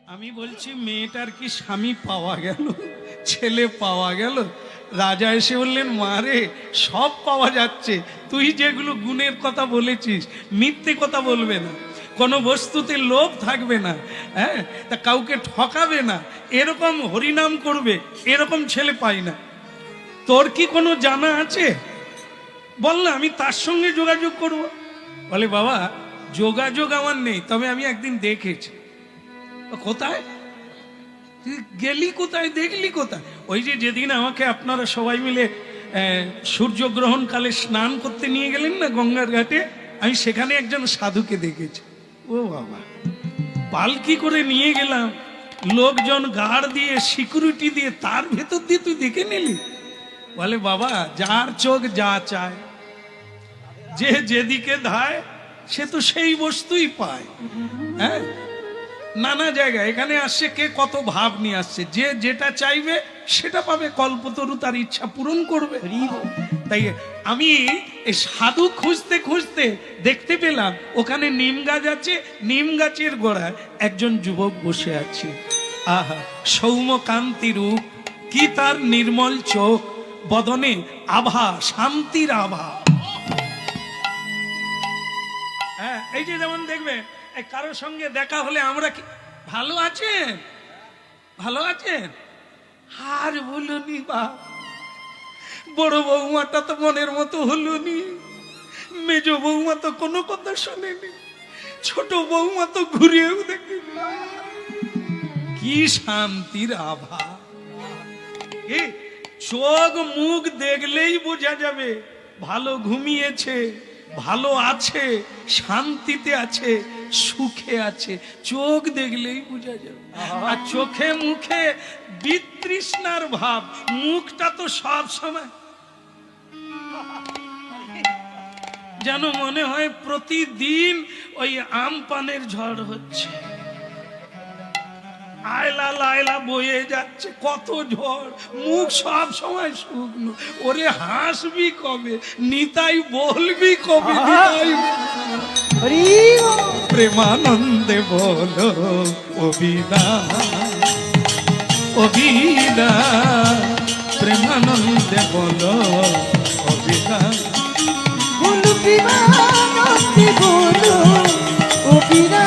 আমি বলছি মেয়েটার কি স্বামী পাওয়া গেল, ছেলে পাওয়া গেল? রাজা এসে বললেন, মারে সব পাওয়া যাচ্ছে, তুই যেগুলো গুণের কথা বলেছিস, মিথ্যে কথা বলবে না, কোনো বস্তুতে লোভ থাকবে না, হ্যাঁ, তা কাউকে ঠকাবে না, এরকম হরিনাম করবে, এরকম ছেলে পাই না। তোর কি কোনো জানা আছে? বল না, আমি তার সঙ্গে যোগাযোগ করব। বলে, বাবা যোগাযোগ আমার নেই, তবে আমি একদিন দেখেছি। কোথায় তুই গেলি, কোথায় দেখলি, কোথায়? ওই যে যেদিন আমাকে আপনারা সবাই মিলে সূর্যগ্রহণ কালে স্নান করতে নিয়ে গেলেন না গঙ্গার ঘাটে, আমি সেখানে একজন সাধুকে দেখেছি। ও বাবা, পালকি করে নিয়ে গেলাম, লোকজন গার্ড দিয়ে সিকিউরিটি দিয়ে, তার ভেতর দিয়ে তুই দেখে নিলি? বলে, বাবা যার চোখ যা চায়, যে যেদিকে ধায় সে তো সেই বস্তুই পায়। হ্যাঁ, নানা জায়গায় এখানে আসছে, কে কত ভাব নিয়ে আসছে, যে যেটা চাইবে সেটা পাবে, কল্পতরু তার ইচ্ছা পূরণ করবে। তাই আমি এই সাধু খুঁজতে খুঁজতে দেখতে পেলাম ওখানে নিম গাছ আছে, নিম গাছের গোড়ায় একজন যুবক বসে আছে। আহা, সৌম্যকান্তি রূপ, কি তার নির্মল চোখ, বদনে আভা, শান্তির আভা। হ্যাঁ, এই যে যেমন দেখবে কারোর সঙ্গে দেখা হলে আমরা কি, ভালো আছেন, ভালো আছেন, আর বলুনি, বা বড় বৌমাটা তো মনের মতো হলুনি, মেজ বৌমা তো কোনো কথা শোনেনি, ছোট বৌমা তো ঘুরিয়েও দেখেনি। কি শান্তির আভা! চোখ মুখ দেখলেই বোঝা যাবে ভালো ঘুমিয়েছে, ভালো আছে, শান্তিতে আছে, সুখে আছে, চোখ দেখলেই বোঝা যাবে। আর চোখে মুখে বিতৃষ্ণার ভাব, মুখটা তো সব সময় যেন মনে হয় প্রতিদিন ওই আমপানের ঝড় হচ্ছে, আয়লা লায়লা বয়ে যাচ্ছে, কত ঝড়, মুখ সব সময় শুকনো। ওরে হাসবি কবে, নিতাই বলবি কবে, নিতাই প্রেমানন্দে বলো অবিনা, অবিনা প্রেমানন্দে বলো অবিনা, বলো প্রেমানন্দে বলো অবিনা,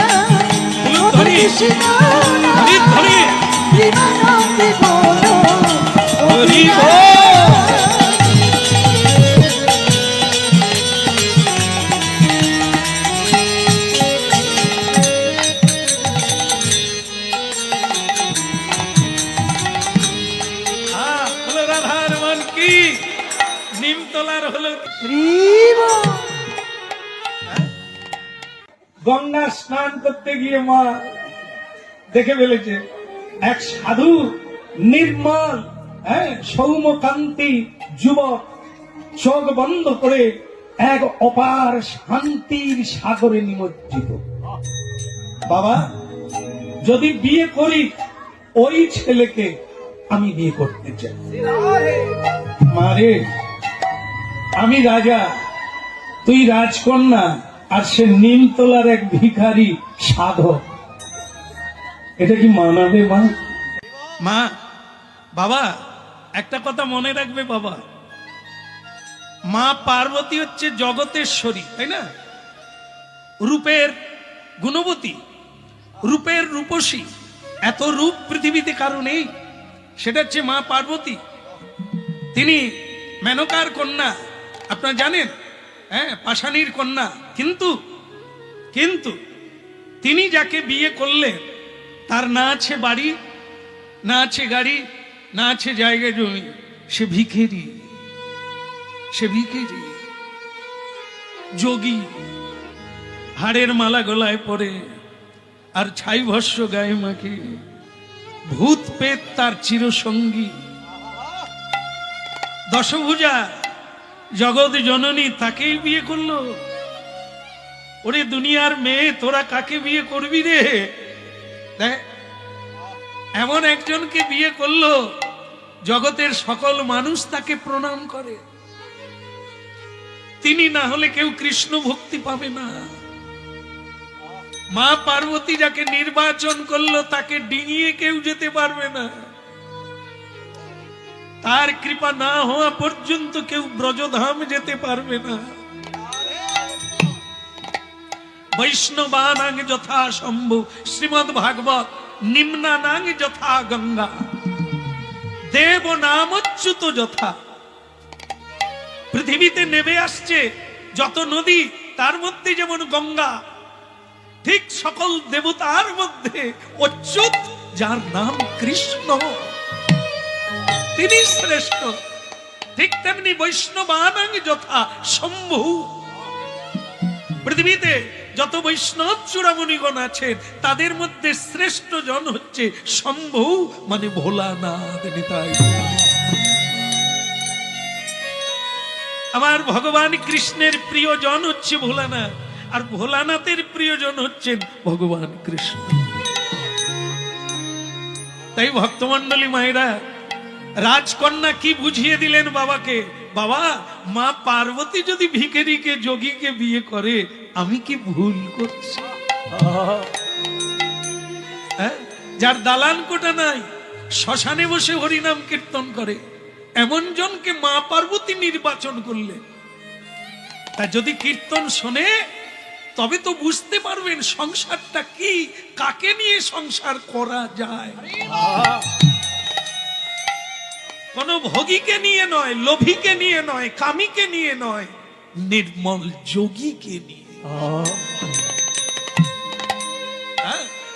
প্রেমানন্দে বলো অবিনা। রাধার মন কি নিমতলার হলো। গঙ্গা স্নান করতে গিয়ে মা দেখে ফেলেছে এক সাধু নির্মল, হ্যাঁ, সৌম্যকান্তি যুবক, চোখ বন্ধ করে এক অপার শান্তির সাগরে নিমজ্জিত। বাবা, যদি বিয়ে করি ওই ছেলেকে আমি বিয়ে করতে চাই। মারে, আমি রাজা, তুই রাজকন্যা, আর সে নিমতলার এক ভিখারি সাধক, এটা কি মানাবে মা? মা, বাবা একটা কথা মনে রাখবে বাবা, মা পার্বতী হচ্ছে জগতেশ্বরী, তাই না? রূপের গুণবতী, রূপের রূপসী, এত রূপ পৃথিবীতে কারো নেই, সেটা হচ্ছে মা পার্বতী। তিনি মেনকার কন্যা, আপনারা জানেন, হ্যাঁ, পাষাণীর কন্যা। কিন্তু কিন্তু তিনি যাকে বিয়ে করলেন তার না আছে বাড়ি, না আছে গাড়ি, না আছে জায়গা জমি, সে ভিখারি, সে ভিখারি যোগী, হাড়ের মালা গলায় পরে আর ছাই ভস্য গায়ে মাখে, ভূত পেত তার চিরসঙ্গী, দশভুজা জগৎ জননী তাকেই বিয়ে করলো। ওরে দুনিয়ার মেয়ে, তোরা কাকে বিয়ে করবি রে? দেখ, এমন একজনকে বিয়ে করলো জগতের সকল মানুষ তাকে প্রণাম করে। তিনি না হলে কেউ কৃষ্ণ ভক্তি পাবে না। মা পার্বতী যাকে নির্বাচন করলো তাকে ডিঙিয়ে কেউ যেতে পারবে না। তার কৃপা না হওয়া পর্যন্ত কেউ ব্রজধাম যেতে পারবে না। বৈষ্ণবানাং যথা শম্ভু, শ্রীমদ্ ভাগবত, নিম্নানাং যথা গঙ্গা, দেব নামচ্যুত যথা। পৃথিবীতে নেমে আসছে যত নদী, তার মধ্যে যেমন গঙ্গা, ঠিক সকল দেবতার মধ্যে অচ্যুত যার নাম কৃষ্ণ, তিনি শ্রেষ্ঠ। ঠিক তেমনি বৈষ্ণবানাং যথা শম্ভু, পৃথিবীতে যত বৈষ্ণব চূড়ামণিগণ আছেন তাদের মধ্যে শ্রেষ্ঠ জন হচ্ছে শম্ভু, মানে ভোলানাথ। নিতাই আমার ভগবান কৃষ্ণের প্রিয় জন হচ্ছে ভোলানাথ, আর ভোলানাথের প্রিয়জন হচ্ছেন ভগবান কৃষ্ণ। তাই ভক্তমন্ডলী মায়েরা, রাজকন্যা কি বুঝিয়ে দিলেন বাবাকে, বাবা মা পার্বতী যদি ভিখারিকে যোগীকে বিয়ে করে আমি কি ভুল করছি? হ্যাঁ? যার দালান কোটা নাই, শ্মশানে বসে হরিনাম কীর্তন করে, এমন জনকে মা পার্বতী নির্বাচন করলেন। তা যদি কীর্তন শোনে তবে তো বুঝতে পারবেন সংসারটা কি, কাকে নিয়ে সংসার করা যায়। কোন ভোগীকে নিয়ে নয়, লোভীকে নিয়ে নয়, কামীকে নিয়ে নয়, নির্মল যোগীকে নিয়ে।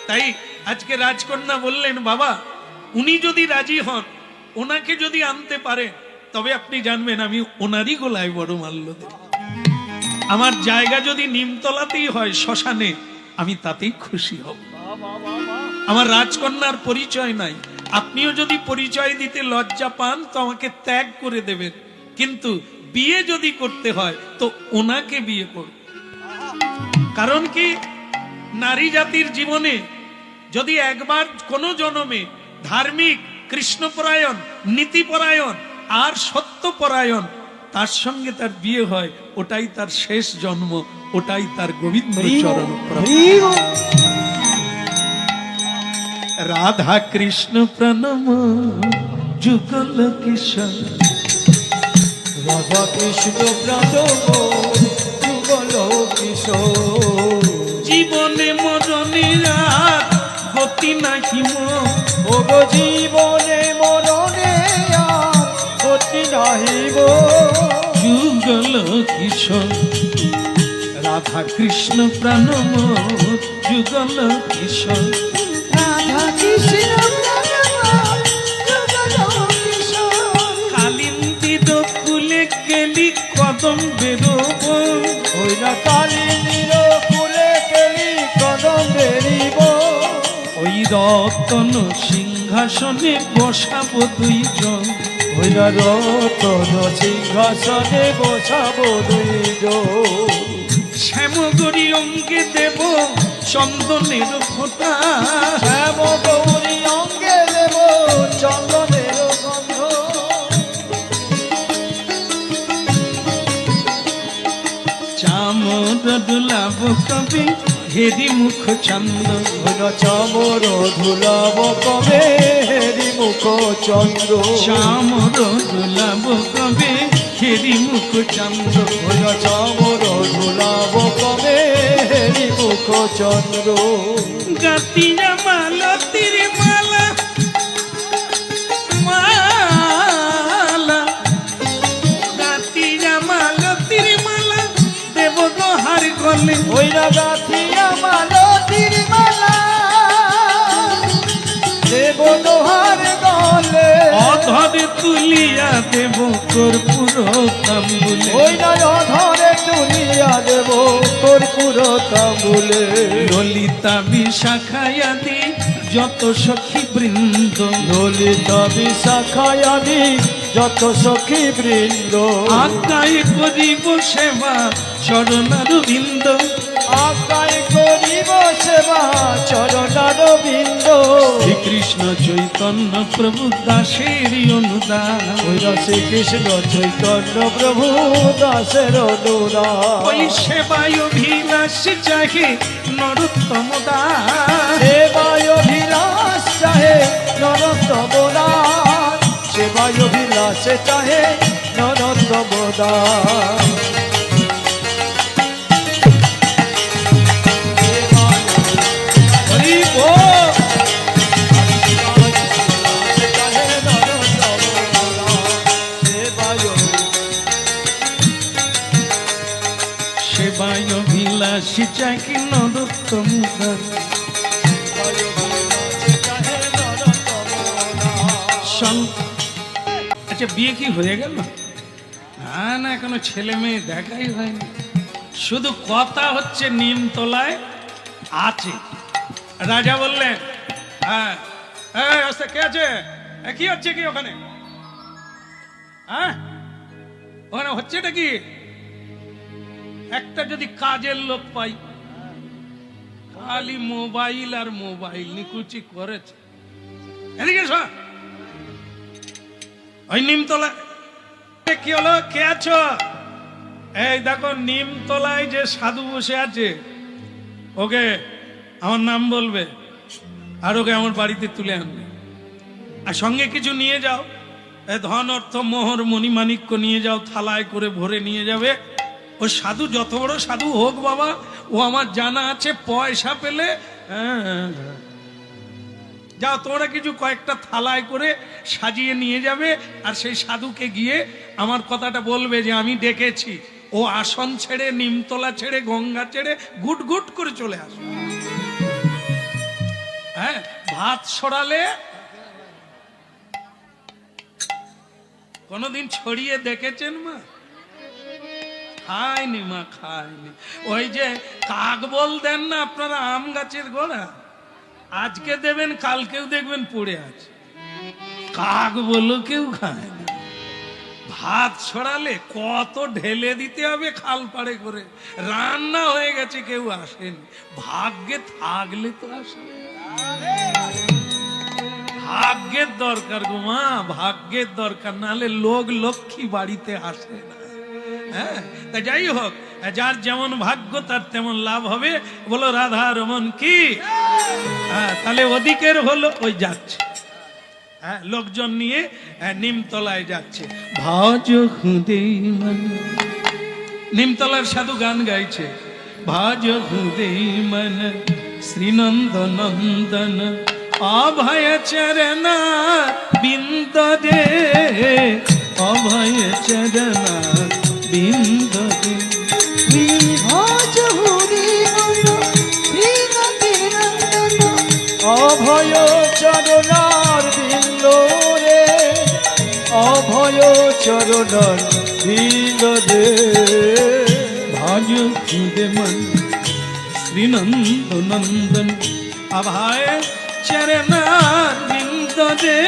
তাই আজকে রাজকন্যা বললেন, বাবা উনি যদি রাজি হন, ওনাকে যদি আনতে পারেন, তবে আপনি জানবেন আমি ওনারই গোলায় বড় মাল্য দেব। আমার জায়গা যদি নিমতলাতেই হয়, শ্মশানে, আমি তাতেই খুশি হব। আমার রাজকন্যার পরিচয় নাই, আপনিও যদি পরিচয় দিতে লজ্জা পান তো আমাকে ত্যাগ করে দেবেন, কিন্তু বিয়ে যদি করতে হয় তো ওনাকে বিয়ে করব। কারণ কি, নারী জাতির জীবনে যদি একবার কোন জন্মে ধার্মিক, কৃষ্ণপরায়ণ, নীতিপরায়ণ আর সত্যপরায়ণ তার সঙ্গে তার বিয়ে হয়, ওটাই তার শেষ জন্ম, ওটাই তার গোবিন্দ চরণ প্রাপ্তি। রাধা কৃষ্ণ প্রণম যুগল কিশোর, রাধা কৃষ্ণ প্রণম যুগল কিশোর। জীবনে মরণে আর গতি নাহি মোর, ও গো জীবনে মরণে আর গতি নাহি মোর। যুগল কিশোর রাধা কৃষ্ণ প্রণম যুগল কিশোর। রাধা কৃষ্ণ প্রণম যুগল কিশোর। কালিন্দির কুলে গেলি কদম বেরোব, ওই না কালিনীর কুলে গেলি কদম বেরিব। ওই রতন সিংহাসনে বসাবো দুইজন, ওই না রতন সিংহাসনে বসাবো দুইজন। শ্যামগরি অঙ্গে দেব চন্দনের ফোঁটা, শ্যাম গৌরী অঙ্গে দেব চন্দনের গন্ধ। চামর দুলাব কবি হেরি মুখ চন্দ্র, চামর ধুলাব কবে হেরি মুখ চন্দ্র। চামর দুলাব কবি হেরি মুখ চন্দ্র, চামর ধুলাব কবে হেরি মুখ চন্দ্র। গাতিয়া মালতির মালা মালা, গাতিয়া মালতির মালা দেব গোহার গলে, ওই না গাথিয়া মালতির মালা দেব দোহার গলে। অধরে তুলিয়া দেব কর্পূর তাম্বুলে, ওই না অধরে তুলিয়া দেব কর্পূর তাম্বুলে। ললিতা বিশাখায়াদি যত সখী বৃন্দ, ললিতা বিশাখায়াদি যত সখী বৃন্দ। আজ্ঞায় করিব সেবা চরণার বৃন্দ, আজ্ঞায় করিব সেবা চরণার বৃন্দ। শ্রীকৃষ্ণ কৃষ্ণ চৈতন্য প্রভু দাসের অনুদান। ওই শ্রীকৃষ্ণ চৈতন্য প্রভু দাসের অনুদান। ওই সেবায় অভিলাষ চাহে নরোত্তম দাস। সেবায় অভিলাষ চাহে নরোত্তম দাস। সেবায় অভিলাষ চাহে নরোত্তম দাস। হরি বল। সেবায় অভিলাষী চাহি নরোত্তম দাস। আচ্ছা বিয়ে কি হয়ে গেল? না না, এখনো ছেলে মেয়ে দেখাই হয়নি, শুধু কথা হচ্ছে নিমতলায় আছে। রাজা বললেন, হ্যাঁ আচ্ছা কে আছে? কি হচ্ছে কি ওখানে? হ্যাঁ ওখানে হচ্ছেটা কি? একটা যদি কাজের লোক পাই, খালি মোবাইল আর মোবাইল নিকুচি করেছে। এদিকে এসো। ওই নিমতলা কি হলো? কে আছো? এই দেখো নিমতলায় যে সাধু বসে আছে, ওকে আমার নাম বলবে আর ওকে আমার বাড়িতে তুলে আনবে, আর সঙ্গে কিছু নিয়ে যাও, ধন অর্থ মোহর মণিমাণিক্য নিয়ে যাও, থালায় করে ভরে নিয়ে যাবে। ও সাধু যত বড় সাধু হোক বাবা, ও আমার জানা আছে পয়সা পেলে যাও তোমরা কিছু কয়েকটা থালায় করে সাজিয়ে নিয়ে যাবে, আর সেই সাধুকে গিয়ে আমার কথাটা বলবে যে আমি ডেকেছি। ও আসন ছেড়ে, নিমতলা ছেড়ে, গঙ্গা ছেড়ে গুট গুট করে চলে আসবে। হ্যাঁ, ভাত ছড়ালে কোনদিন ছড়িয়ে দেখেছেন মা? খায়নি মা, খায়নি। ওই যে কাক বল দেন না আপনারা আম গাছের গোড়া, আজকে দেবেন কালকেও দেখবেন পড়ে আছে। কাক বলো কেউ খায় না। ভাত ছড়ালে কত ঢেলে দিতে হবে খাল পাড়ে করে, রান্না হয়ে গেছে কেউ আসেনি। ভাগ্যে থাকলে তো আসে। ভাগ্যের দরকার গো মা, ভাগ্যের দরকার, নাহলে লোক লক্ষ্মী বাড়িতে আসে না। হ্যাঁ, তা যাই হোক, যার যেমন ভাগ্য তার তেমন লাভ হবে। বলো রাধা রমন কি? হ্যাঁ, তাহলে ওদিকের হলো, ওই যাচ্ছে, হ্যাঁ লোকজন নিয়ে নিমতলায় যাচ্ছে। ভজ খুদে মন, নিমতলার সাধু গান গাইছে। ভজ খুদে মন শ্রীনন্দ নন্দন অভয় চরণ বিন্দ দে, অভয় চরণ বিন্দ দে। অভয় চরণার বিন্দ রে, অভয় চরণার বিন্দ দে। ভাজ খুদে মন শ্রীনন্দ নন্দন অভয় চরণ বিন্দ দে,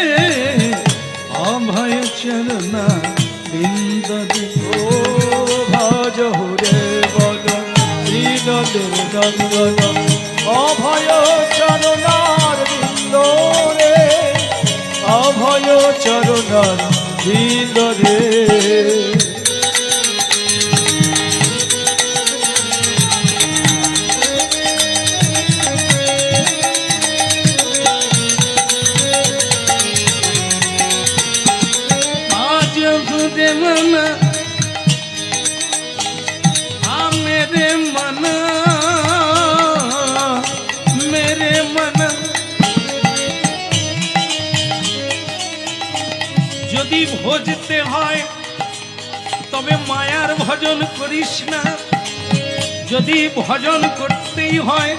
অভয় চরণ বিন্দ দে। ও ভজ হুরে বল শ্রীনন্দের নন্দন, অভয় চরণার বিন্দ রে, অভয় চরণার বিন্দ রে। আজ খুদে মন মেরে মন, মেরে মন, যদি ভজতে হয় তবে মায়ার ভজন করিস না, যদি ভজন করতেই হয়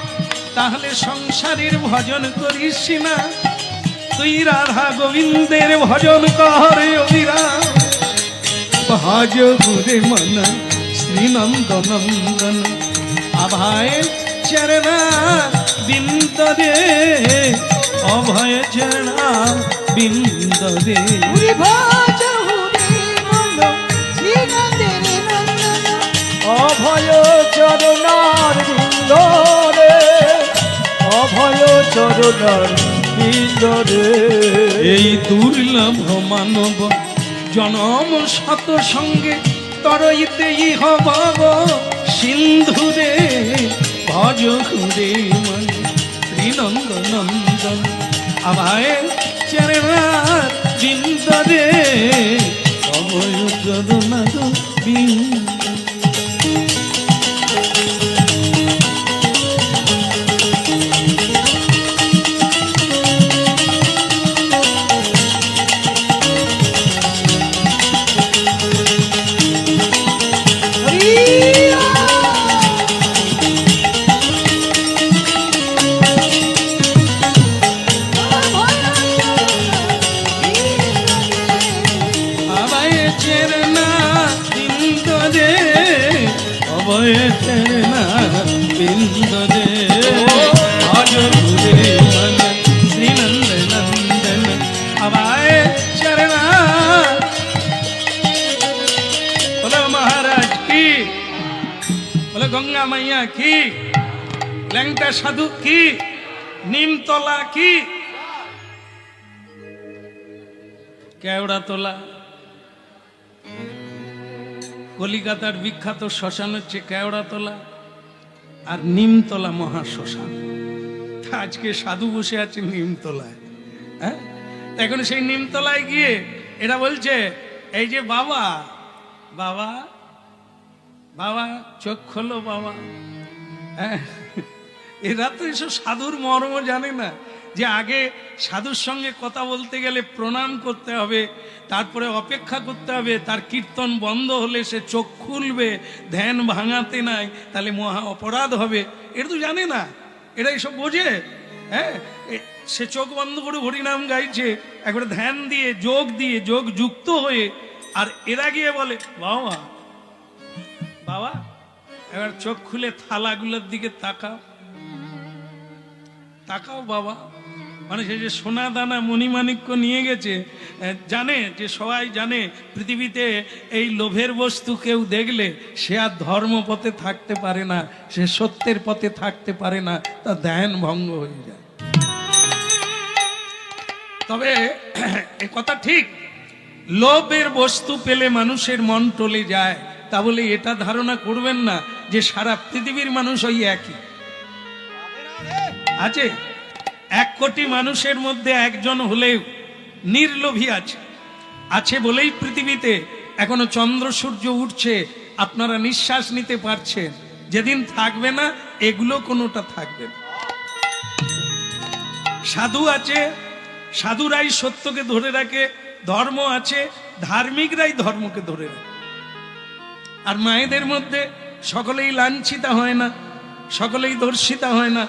তাহলে সংসারের ভজন করিস না। তুই রাধা গোবিন্দের ভজন কর অবিরাম। ভজ গুরে মন শ্রীনন্দ নন্দন অভয় চরণ বিন্দ দে, অভয় চরণ বিন্দ দে। অভয় চরণার বিন্দ রে, অভয় চরণার পিঞ্জরে। এই দুর্লভ মানব জনম শত সঙ্গে তরইতে ইহ ভব সিন্ধুরে ভজ ঘুরে মন শ্রীনন্দ নন্দন আমায় চরণা বিন্দরে অভয় জগন্নাথ বিন্দু। গঙ্গা মাইয়া কি, ল্যাংটা সাধু কি, নিমতলা কি, কেওড়া তোলা। কলিকাতার বিখ্যাত শ্মশান হচ্ছে কেওড়া তোলা আর নিমতলা মহাশ্মশান। আজকে সাধু বসে আছে নিমতলায়। হ্যাঁ, এখন সেই নিমতলায় গিয়ে এরা বলছে এই যে বাবা বাবা বাবা চোখ খোলো বাবা। হ্যাঁ, এরা তো এসব সাধুর মর্ম জানে না যে আগে সাধুর সঙ্গে কথা বলতে গেলে প্রণাম করতে হবে, তারপরে অপেক্ষা করতে হবে, তার কীর্তন বন্ধ হলে সে চোখ খুলবে, ধ্যান ভাঙাতে নাই তাহলে মহা অপরাধ হবে। এটা তো জানে না, এরা এসব বোঝে। হ্যাঁ, সে চোখ বন্ধ করে হরিনাম গাইছে একবারে ধ্যান দিয়ে যোগ যুক্ত হয়ে, আর এরা গিয়ে বলে বাবা বাবা। এবার চোখ খুলে থালাগুলোর দিকে তাকাও তাকাও বাবা। মানে সে যে সোনা দানা মণিমাণিক্য নিয়ে গেছে, জানে যে সবাই জানে পৃথিবীতে এই লোভের বস্তু কেউ দেখলে সে আর ধর্ম পথে থাকতে পারে না, সে সত্যের পথে থাকতে পারে না, তার ধ্যান ভঙ্গ হয়ে যায়। তবে এ কথা ঠিক, লোভের বস্তু পেলে মানুষের মন টলে যায়, তা বলে এটা ধারণা করবেন না যে সারা পৃথিবীর মানুষ ওই একই আছে। 1 কোটি মানুষের মধ্যে একজন হলেও নির্লোভী আছে বলেই পৃথিবীতে এখনো চন্দ্র সূর্য উঠছে, আপনারা নিঃশ্বাস নিতে পারছেন। যেদিন থাকবে না এগুলো কোনোটা থাকবে না। সাধু আছে, সাধুরাই সত্যকে ধরে রাখে। ধর্ম আছে, ধার্মিকরাই ধর্মকে ধরে রাখে। আর মায়েদের মধ্যে সকলেই লাঞ্ছিতা হয় না, সকলেই ধর্ষিতা হয় না,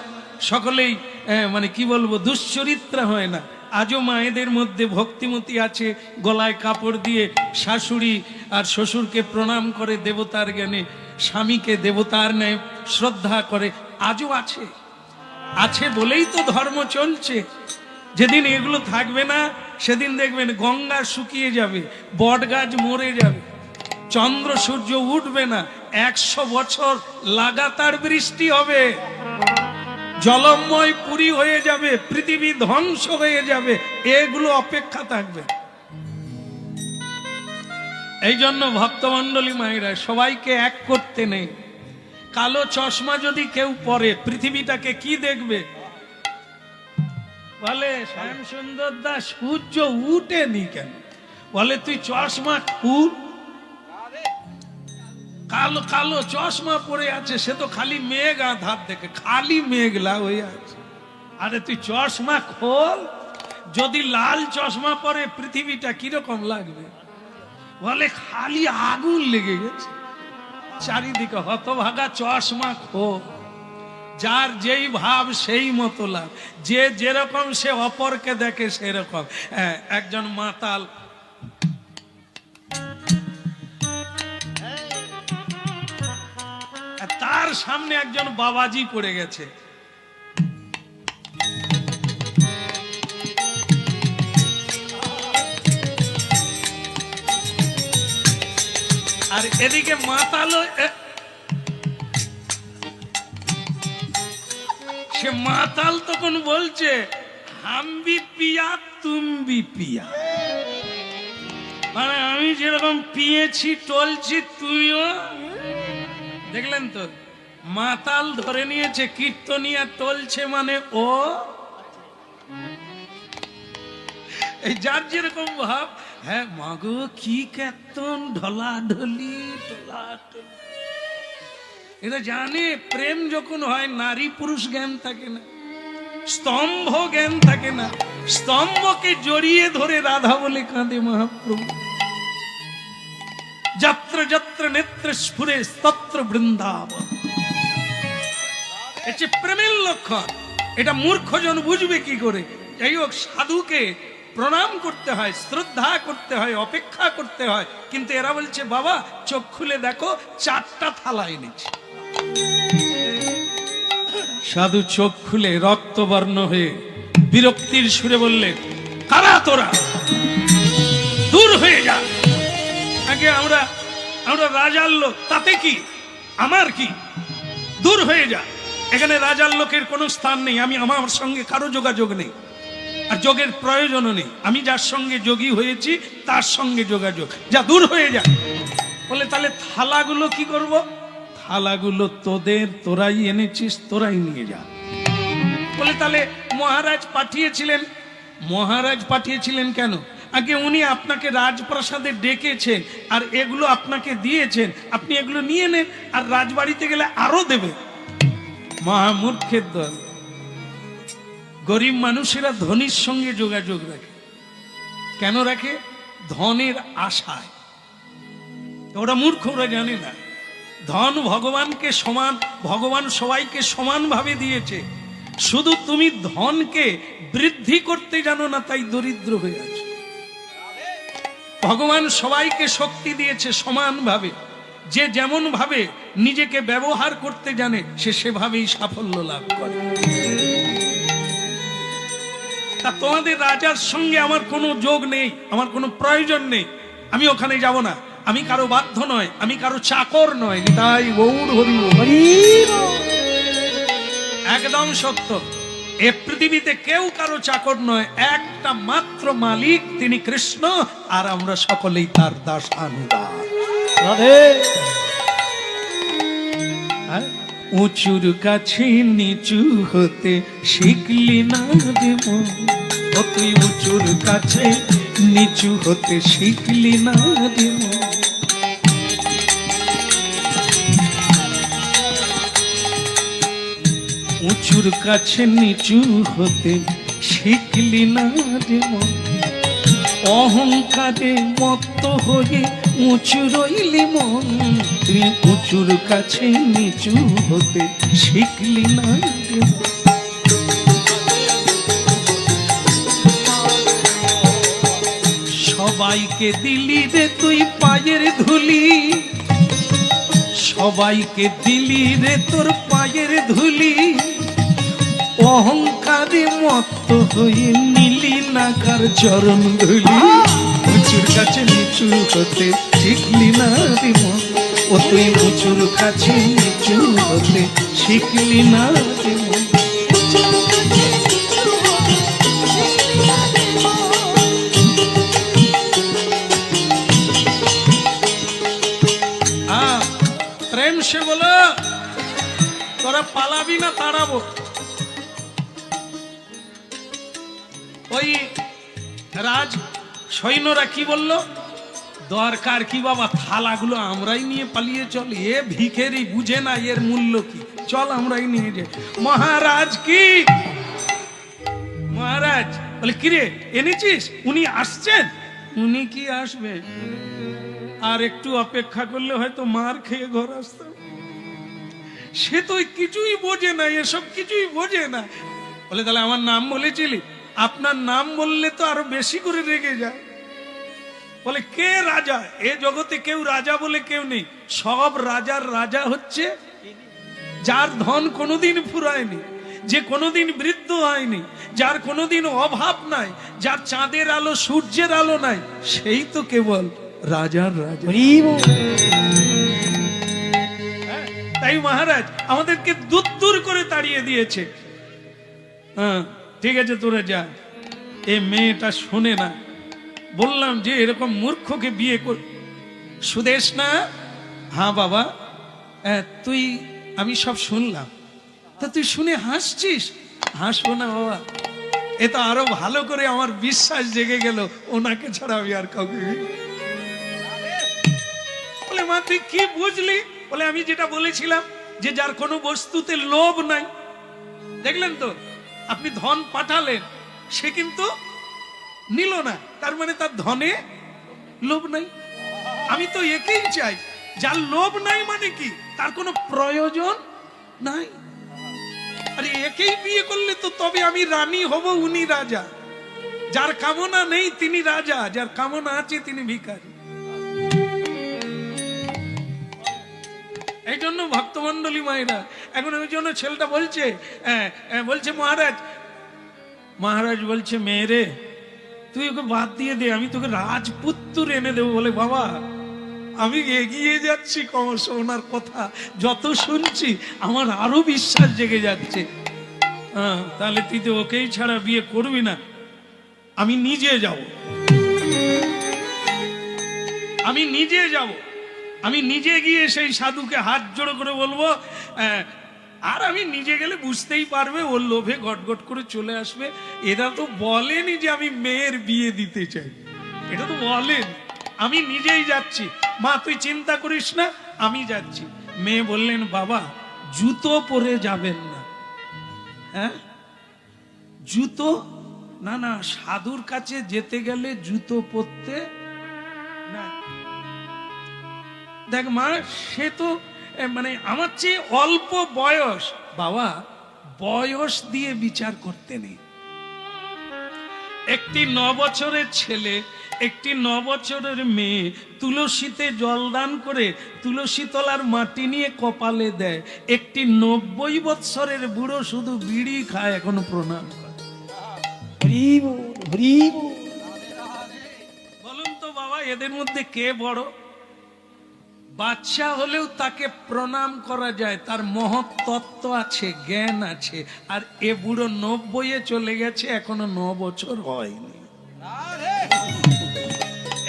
সকলেই মানে কি বলবো দুশ্চরিত্রা হয় না। আজও মায়েদের মধ্যে ভক্তিমতী আছে, গলায় কাপড় দিয়ে শাশুড়ি আর শ্বশুরকে প্রণাম করে দেবতার জ্ঞানে, স্বামীকে দেবতার ন্যায় শ্রদ্ধা করে। আজও আছে বলেই তো ধর্ম চলছে। যেদিন এগুলো থাকবে না সেদিন দেখবেন গঙ্গা শুকিয়ে যাবে, বট গাছ মরে যাবে, চন্দ্র সূর্য উঠবে না, 100 বছর লাগাতার বৃষ্টি হবে, জলময় পুরী হয়ে যাবে, পৃথিবী ধ্বংস হয়ে যাবে। এগুলো অপেক্ষা থাকবে। এই জন্য ভক্তমণ্ডলী মায়েরা সবাইকে এক করতে নেই। কালো চশমা যদি কেউ পরে পৃথিবীটাকে কি দেখবে? বলে শ্যাম সুন্দর দাস সূর্য উঠেনি কেন? বলে তুই চশমা খুল। কালো কালো চশমা পরে আছে, সে তো খালি মেঘ আধার দেখে, খালি মেঘলা হয়ে আছে। আরে তুই চশমা খোল, যদি লাল চশমা পরে পৃথিবীটা কিরকম লাগবে? বলে খালি আগুন লেগে গেছে চারিদিকে। হতভাগা চশমা খোল। যার যেই ভাব সেই মতো লাভ, যে যেরকম সে অপরকে দেখে সেরকম। একজন মাতাল তার সামনে একজন বাবাজি পড়ে গেছে, আর এদিকে মাতালো, সে মাতাল তখন বলছে হাম ভি পিয়া তুম ভি পিয়া, মানে আমি যেরকম পিয়েছি টলছি তুমিও। দেখলেন তো, মাতাল ধরে নিয়েছে, কীর্তনিয়া টলছে মানে ও। এই যার যেরকম ভাব, হ্যাঁ মাগো কি কীর্তন, ঢলা ঢলি ঢলা ঢলি। এটা জানে প্রেম যখন হয় নারী পুরুষ জ্ঞান থাকে না, স্তম্ভ জ্ঞান থাকে না। স্তম্ভকে জড়িয়ে ধরে রাধা বলে কাঁদে মহাপ্রভু। যত্র যত্র নেত্র স্ফুরে তত্র বৃন্দাবন। এটা প্রেমের লক্ষণ। এটা মূর্খজন বুঝবে কি করে? যাই হোক, সাধুকে প্রণাম করতে হয়, শ্রদ্ধা করতে হয়, অপেক্ষা করতে হয়। কিন্তু এরা বলছে বাবা চোখ খুলে দেখো, 4টা থালা এনেছে। সাধু চোখ খুলে রক্তবর্ণ হয়ে বিরক্তির সুরে বললে, কারা তোরা, দূর হয়ে যা। আগে আমরা রাজার লোক, তাতে কি, আমার কি, দূর হয়ে যা। এখানে রাজার লোকের কোনো স্থান নেই। আমার সঙ্গে কারো যোগাযোগ নেই, আর যোগের প্রয়োজনও নেই। আমি যার সঙ্গে যোগী হয়েছি তার সঙ্গে যোগাযোগ, যা দূর হয়ে যা। বলে তাহলে থালাগুলো কি করব? থালাগুলো তোদের, তোরাই এনেছিস, তোরাই নিয়ে যা। বলে তাহলে মহারাজ পাঠিয়েছিলেন কেন? আগে উনি আপনাকে রাজপ্রাসাদে ডেকেছেন আর এগুলো আপনাকে দিয়েছেন, আপনি এগুলো নিয়ে নেন, আর রাজবাড়িতে গেলে আরো দেবে। মহামূর্খের দল। গরিব মানুষেরা ধনীর সঙ্গে যোগাযোগ রাখে। কেন রাখে? ধনের আশায়। ওরা মূর্খ, ওরা জানে না ধন ভগবানকে সমান, ভগবান সবাইকে সমানভাবে দিয়েছে। শুধু তুমি ধনকে বৃদ্ধি করতে জানো না, তাই দরিদ্র হয়ে আছো। ভগবান সবাইকে শক্তি দিয়েছে সমানভাবে। যে যেমন ভাবে নিজেকে ব্যবহার করতে জানে সে সেভাবেই সাফল্য লাভ করে। তা তোমাদের রাজার সঙ্গে আমার কোনো যোগ নেই, আমার কোনো প্রয়োজন নেই, আমি ওখানে যাব না। আমি কারো বাধ্য নয়, আমি কারো চাকর নয়। তাই গৌর হরি একদম সত্য। এ পৃথিবীতে কেউ কারো চাকর নয়, একটা মাত্র মালিক, তিনি কৃষ্ণ, আর আমরা সকলেই তার দাস অনুদাস। উঁচুর কাছে নিচু হতে শিখলি না রে মন, তুই উঁচুর কাছে নিচু হতে শিখলি না রে মন। উঁচুর কাছে নিচু হতে শিখলি না রে মন, অহংকারে মত্ত হয়ে উঁচু রইলি মন, তুই উঁচুর কাছে নিচু হতে শিখলি না রে মন। সবাইকে দিলি রে তুই পায়ের ধুলি, সবাইকে দিলি রে তোর পায়ের ধুলি, অহংকারে মত্ত হয়ে নিলি না কার চরণ ধুলি। উঁচুর কাছে নিচু হতে শিখলি না রে মন, ও তুই উঁচুর কাছে নিচু হতে শিখলি না রে মন। প্রেম সে বলো, তোরা পালাবি না তাড়াবো। ওই রাজ সৈন্যরা কি বলল? দরকার কি বাবা, থালাগুলো আমরাই নিয়ে পালিয়ে চল, এ ভিখেরি বুঝে না এর মূল্য কি, চল আমরাই নিয়ে যাই। মহারাজ কি, মহারাজ বলে কিরে এনেছিস? উনি আসছেন? উনি কি আসবে, আর একটু অপেক্ষা করলে হয়তো মার খেয়ে ঘর আসতাম। সে তো কিছুই বোঝে না, এসব কিছুই বোঝে না। বলে তাহলে আমার নাম বলেছিলি? আপনার নাম বললে তো আরো বেশি করে রেগে যায়। বলে কে রাজা? এ জগতে কেউ রাজা বলে কেউ নেই, সব রাজার রাজা হচ্ছে যার ধন কোনোদিন ফুরায়নি, যে কোনোদিন বৃদ্ধ হয়নি, যার কোনোদিন অভাব নাই, যার চাঁদের আলো সূর্যের আলো নাই, সেই তো কেবল রাজার রাজা। তাই মহারাজ আমাদেরকে দূর দূর করে তাড়িয়ে দিয়েছে। ঠিক আছে তোরা যা। এ মেয়েটা শোনে না, বললাম যে এরকম মূর্খকে বিয়ে কর। সুদেশ না? হ্যাঁ বাবা, তুই, আমি সব শুনলাম। তা তুই শুনে হাসছিস? হাসবো না বাবা, এ তো আরো ভালো করে আমার বিশ্বাস জেগে গেল ওনাকে ছাড়া আমি আর কাউকে। বলে মা তুই কি বুঝলি? বলে আমি যেটা বলেছিলাম যে যার কোনো বস্তুতে লোভ নাই। দেখলেন তো, আপনি ধন পাঠালেন, সে কিন্তু নিল না, তার মানে তার ধনে লোভ নাই। আমি তো একেই চাই, যার লোভ নাই মানে কি, তার কোনো প্রয়োজন নাই। আরে একেই বিয়ে করলে তো তবে আমি রানী হব, উনি রাজা। যার কামনা নেই তিনি রাজা, যার কামনা আছে তিনি ভিখারি। এই জন্য ভক্তমন্ডলী মায়েরা, এখন ওই জন্য ছেলেটা বলছে, বলছে মহারাজ বলছে মেয়েরে তুই ওকে বাদ দিয়ে দে, আমি তোকে রাজপুত্র এনে দেবো। বলে বাবা আমি এগিয়ে যাচ্ছি ক্রমশ, ওনার কথা যত শুনছি আমার আরো বিশ্বাস জেগে যাচ্ছে। তাহলে তুই তো ওকেই ছাড়া বিয়ে করবি না, আমি নিজে যাব, আমি নিজে যাব, আমি নিজে গিয়ে সেই সাধুকে হাত জোড়ো করে বলবো। আর আমি নিজে গেলে বুঝতেই পারবে, ওর লোভে গটগট করে চলে আসবে। এরা তো বলেনি যে আমি মেয়ের বিয়ে দিতে চাই, এটা তো বলেন। আমি নিজেই যাচ্ছি, মা তুই চিন্তা করিস না, আমি যাচ্ছি। মেয়ে বললেন বাবা জুতো পরে যাবেন না। হ্যাঁ জুতো না, না সাধুর কাছে যেতে গেলে জুতো পরতে না। দেখ মা, সে তো মানে আমার চেয়ে অল্প বয়স। বাবা বয়স দিয়ে বিচার করতে নেই। একটি 9 বছরের ছেলে, একটি 9 বছরের মেয়ে তুলসীতে জলদান করে তুলসী তলার মাটি নিয়ে কপালে দেয়। একটি 90 বৎসরের বুড়ো শুধু বিড়ি খায়, এখনো প্রণাম করে। বলুন তো বাবা, এদের মধ্যে কে বড়? বাচ্চা হলেও তাকে প্রণাম করা যায়, তার মহৎ তত্ত্ব আছে, জ্ঞান আছে। আর এ বুড়ো 90-এ চলে গেছে, এখনো 9 বছর হয়নি।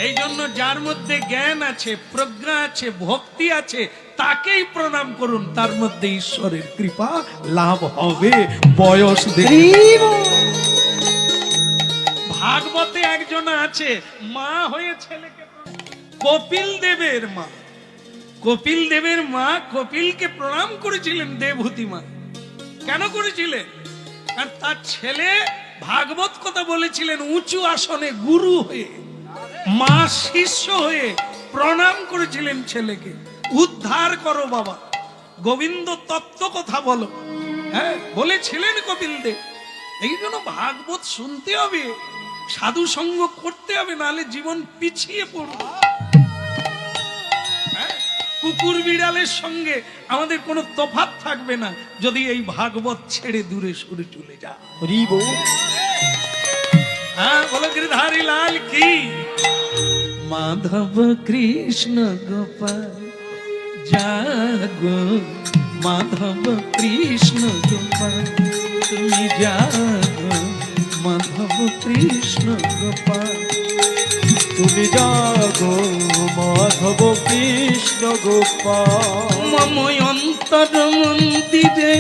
এই জন্য যার মধ্যে জ্ঞান আছে, প্রজ্ঞা আছে, ভক্তি আছে, তাকেই প্রণাম করুন, তার মধ্যে ঈশ্বরের কৃপা লাভ হবে। বয়স ভাগবতে একজন আছে, মা হয়ে ছেলেকে, কপিল দেবের মা, কপিল দেবের মা কপিলকে প্রণাম করেছিলেন দেবহূতি মা। কেন করেছিলেন? আর তার ছেলে ভাগবত কথা বলেছিলেন উঁচু আসনে গুরু হয়ে, মা শিষ্য হয়ে প্রণাম করেছিলেন ছেলেকে। উদ্ধার করো বাবা, গোবিন্দ তত্ত্ব কথা বলো, হ্যাঁ বলেছিলেন কপিল দেব। এই জন্য ভাগবত শুনতে হবে, সাধু সঙ্গ করতে হবে, নাহলে জীবন পিছিয়ে পড়বে। কুকুর বিড়ালের সঙ্গে আমাদের কোনো তফাৎ থাকবে না যদি এই ভাগবত ছেড়ে দূরে সরে চলে যা। হ্যাঁ বলো গিরিধারী লাল কি। মাধব কৃষ্ণ গোপাল জাগো, মাধব কৃষ্ণ গোপাল তুমি জাগো, মাধব কৃষ্ণ গোপাল তুমি জাগো, মাধব কৃষ্ণ গোপাল মম অন্তর মন্দিরে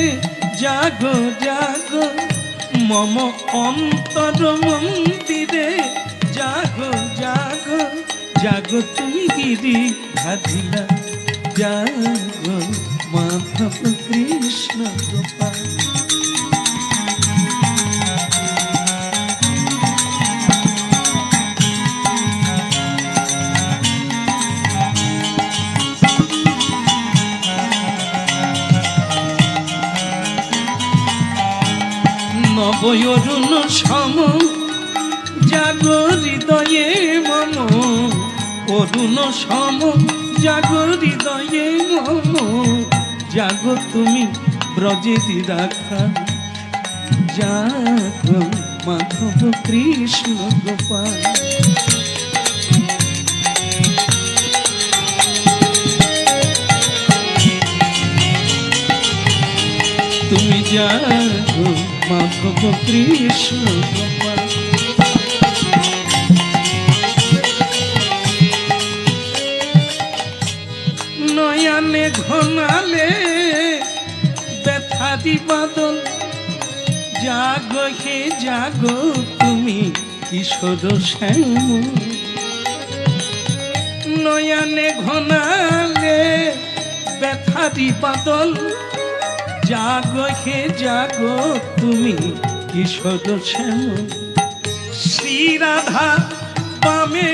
জাগো জাগো, মম অন্তর মন্দিরে জাগো জাগো, জাগো তুমি গিরি ধাধিলা, জাগো মাধব কৃষ্ণ গোপাল। নবয়রুণ সম জাগো হৃদয়ে মম, অরুণ সম জাগো হৃদয়ে মম, জাগো তুমি ব্রজেদি রাখা, জাগো মাধব কৃষ্ণ গোপাল। তুমি জাগো মাধব কৃষ্ণ গোপাল। নয়নে ঘনালে ব্যথাদি বাদল, জাগো হে জাগো তুমি কিশোর শ্যাম। নয়নে ঘনালে ব্যথাদি বাদল, জাগো হে জাগো তুমি কিশোর শ্যাম। শ্রী রাধা বামে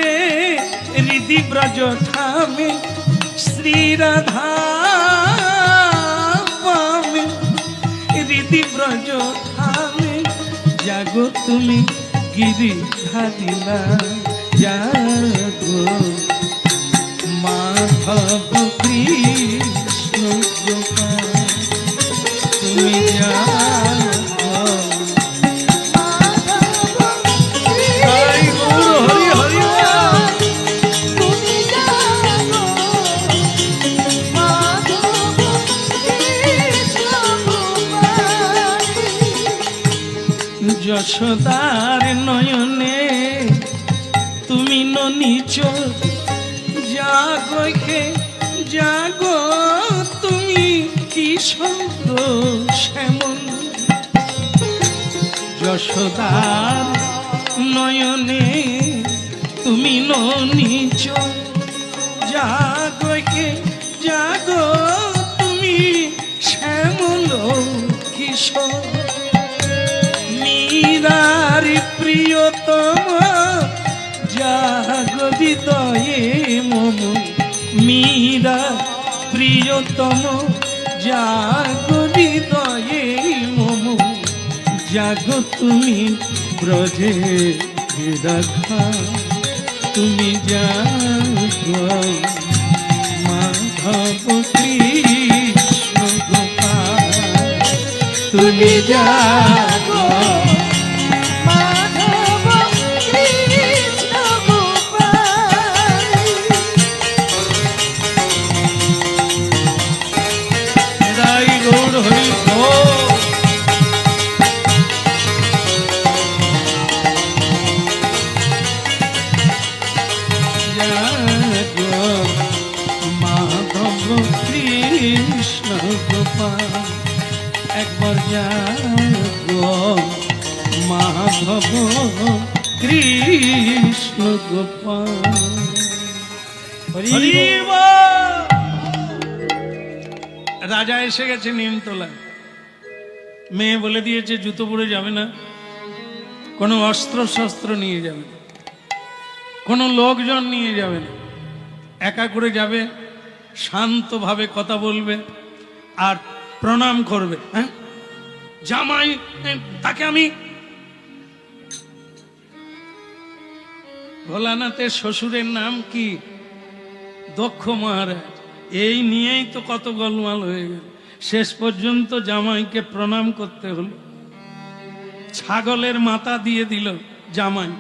হৃদি ব্রজ থামে, শ্রী রাধা বামে হৃদি ব্রজ থামে, জাগো তুমি গিরিধারিলা, জাগো মাধব কৃষ্ণ গোপাল, তুমি জাগো। তাই গৌর হরি হরি যশোদার নয়নে তুমি ননিচ, জাগো হে জাগো তুমি কিশোর শ্যামল। যশোদার নয়নে তুমি ননিচ, জাগো হে জাগো তুমি শ্যামল কিশোর। মীরার প্রিয়তম জাগো হৃদয়ে মম, মীরা প্রিয়তম জাগো হৃদয়ে মম, জাগো তুমি ব্রজে রাখা, তুমি জাগো মাধব কৃষ্ণ গোপাল, তুমি জাগো মাধব কৃষ্ণ গোপাল। রাই গৌর হরি বল। জাগো মাধব কৃষ্ণ গোপাল, একবার জাগো মাধব কৃষ্ণ গোপাল। হরি বল। রাজা এসে গেছে নিমতলা, মেয়ে বলে দিয়েছে জুতো পরে যাবে না, কোনো অস্ত্র শস্ত্র নিয়ে যাবে না, কোনো লোকজন নিয়ে যাবে না, একা করে যাবে, শান্তভাবে কথা বলবে আর প্রণাম করবে। হ্যাঁ, জামাই তাকে আমি ভোলানাথের শ্বশুরের নাম কি? দক্ষ মহারাজ। এই নিয়েই তো কত গোলমাল হয়ে গেল, শেষ পর্যন্ত জামাইকে প্রণাম করতে হলো। ছাগলের মাথা দিয়ে দিল জামাই,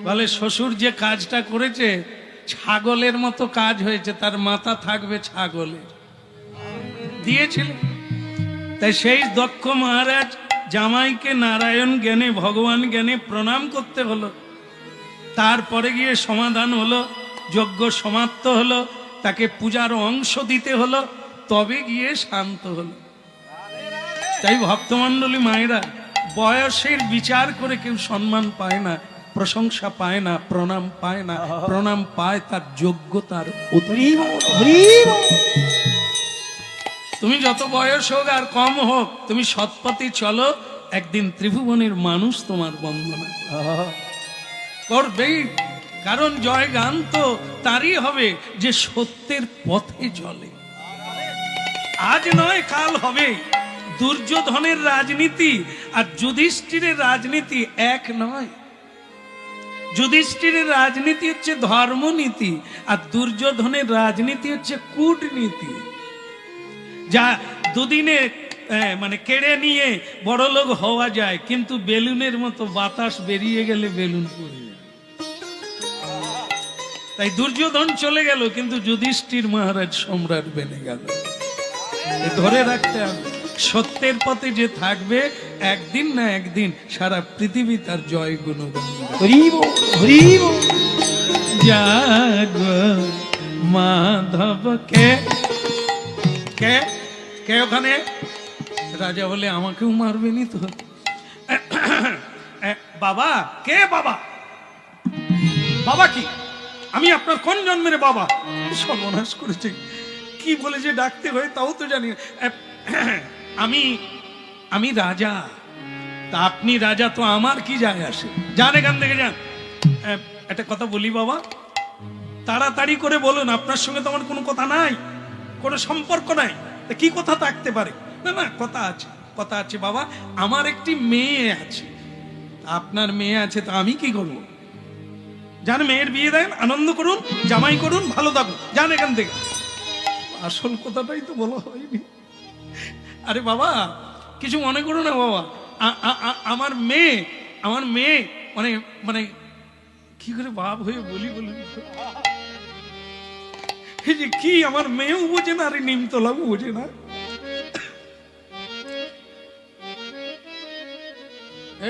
বলে শ্বশুর যে কাজটা করেছে ছাগলের মতো কাজ হয়েছে, তার মাথা থাকবে ছাগলের। দিয়েছিল। তাই সেই দক্ষ মহারাজ জামাইকে নারায়ণ জ্ঞানে ভগবান জ্ঞানে প্রণাম করতে হলো। তারপরে গিয়ে সমাধান হলো, যজ্ঞ সমাপ্ত হলো, তাকে পূজার অংশ দিতে হলো, তবে গিয়ে শান্ত হলো। তাই ভক্তমণ্ডলী মায়েরা, বয়সের বিচার করে কেউ সম্মান পায় না, প্রশংসা পায় না, প্রণাম পায় না। প্রণাম পায় তার যোগ্যতার অধিকার। তুমি যত বয়স হোক আর কম হোক, তুমি সৎপথে চলো, একদিন ত্রিভুবনের মানুষ তোমার বন্দনা করবেই। কারণ জয় গান তো তারই হবে যে সত্যের পথে চলে। আজ নয় কাল হবে। দুর্যোধনের রাজনীতি আর যুধিষ্ঠিরের রাজনীতি এক নয়। যুধিষ্ঠিরের রাজনীতি হচ্ছে ধর্মনীতি, আর দুর্যোধনের রাজনীতি হচ্ছে কূটনীতি। যা দুদিনে মানে কেড়ে নিয়ে বড়লোক হওয়া যায়, কিন্তু বেলুনের মতো বাতাস বেরিয়ে গেলে বেলুন পড়ে যায়। তাই দুর্যোধন চলে গেল, কিন্তু যুধিষ্ঠির মহারাজ সম্রাট বেনে গেল। ধরে রাখতে হবে। সত্যের পথে যে থাকবে একদিন না একদিন সারা পৃথিবী তার জয় গুণগান গাইবে। হরি বল, হরি বল। জাগ মাধব কে কে কে ওখানে? রাজা বলে আমাকেও মারবেনি তো। বাবা কে? বাবা বাবা কি? আমি আপনার কোন জন্মের বাবা? সর্বনাশ করেছে, কি বলে যে ডাকতে হয় তাও তো জানি না। আমি আমি রাজা, তা আপনি রাজা তো আমার কি যায় আসে? যান এখান থেকে যান। একটা কথা বলি বাবা, তাড়াতাড়ি করে বলুন, আপনার সঙ্গে তো আমার কোনো কথা নাই, কোনো সম্পর্ক নাই, তা কি কথা থাকতে পারে? না না, কথা আছে, কথা আছে বাবা। আমার একটি মেয়ে আছে। আপনার মেয়ে আছে, তা আমি কি করবো? যান মেয়ের বিয়ে দেন, আনন্দ করুন, জামাই করুন, ভালো থাকুন, যান এখান থেকে। আসল কথাটাই তো বলা হয়নি। আরে বাবা কিছু মনে করো না বাবা, আমার মেয়ে মানে মানে কি করে বাপ হয়ে বলি বলুন, এই যে কি আমার মেয়েও বোঝে না, আরে নিমতলাও বোঝে না।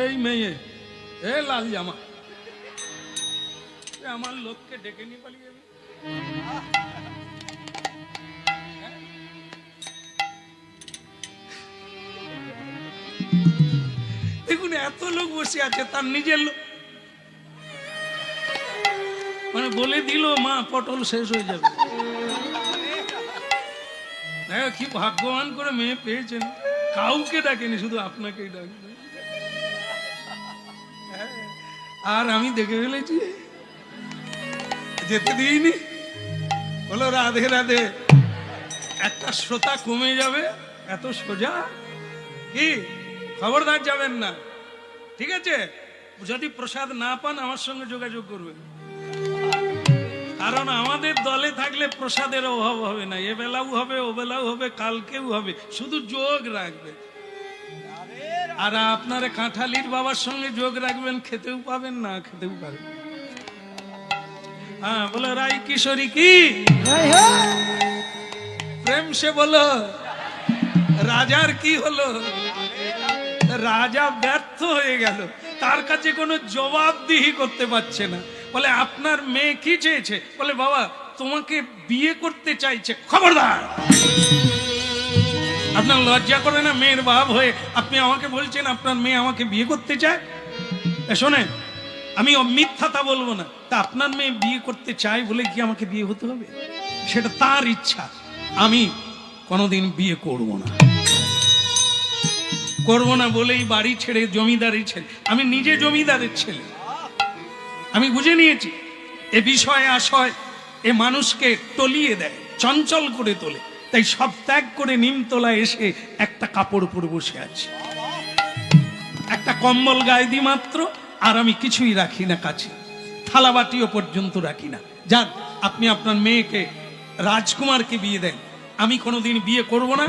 এই মেয়ে, এ লাল জামা, আমার লোককে ডেকে নিয়ে পালিয়ে যাবে। দেখুন এত লোক বসে আছে, তার নিজের লোক মানে বলে দিল মা পটল শেষ হয়ে যাবে। দেখো কি ভাগ্যবান করে মেয়ে পেয়েছেন, কাউকে ডাকেনি, শুধু আপনাকেই ডাকবে। আর আমি দেখে ফেলেছি, যেতে দিইনি, বলো রাধে রাধে। একটা শ্রোতা কমে যাবে, এত সোজা কি? খবরদার যাবেন না, ঠিক আছে? যদি প্রসাদ না পান আমার সঙ্গে যোগাযোগ করবেন, কারণ আমাদের দলে থাকলে প্রসাদের অভাব হবে না। এ বেলাও হবে, ও বেলাও হবে, কালকেও হবে, শুধু যোগ রাখবে। আর আপনারা কাঁঠালির বাবার সঙ্গে যোগ রাখবেন, খেতেও পাবেন, না খেতেও পাবেন। হ্যাঁ বলো রাই কিশোরী কি প্রেম সে বলো, রাজার কি হলো? রাজা ব্যর্থ হয়ে গেল, তার কাছে কোনো জবাবদিহি করতে পারছে না। বলে আপনার মেয়ে কি চেয়েছে? বলে বাবা তোমাকে বিয়ে করতে চাইছে। খবরদার, আপনার লজ্জা করে না? মেয়ের বাপ হয়ে আপনি আমাকে বলছেন আপনার মেয়ে আমাকে বিয়ে করতে চায়? শোনেন, আমি মিথ্যাটা বলবো না, তা আপনার মেয়ে বিয়ে করতে চায় বলে কি আমাকে বিয়ে হতে হবে? সেটা তার ইচ্ছা, আমি কোনোদিন বিয়ে করব না। করব না বলেই বাড়ি ছেড়ে জমিদারি ছেলে, আমি নিজে জমিদারের ছেলে, আমি বুঝে নিয়েছি এ বিষয় আশয় এ মানুষকে টলিয়ে দেয়, চঞ্চল করে তোলে। তাই সব ত্যাগ করে নিমতলায় এসে একটা কাপড় পরে বসে আছি, একটা কম্বল গায়ে দি মাত্র, আর আমি কিছুই রাখি না কাছে, থালাবাটিও পর্যন্ত রাখি না। যান আপনি আপনার মেয়েকে রাজকুমারকে বিয়ে দেন, আমি কোনোদিন বিয়ে করব না,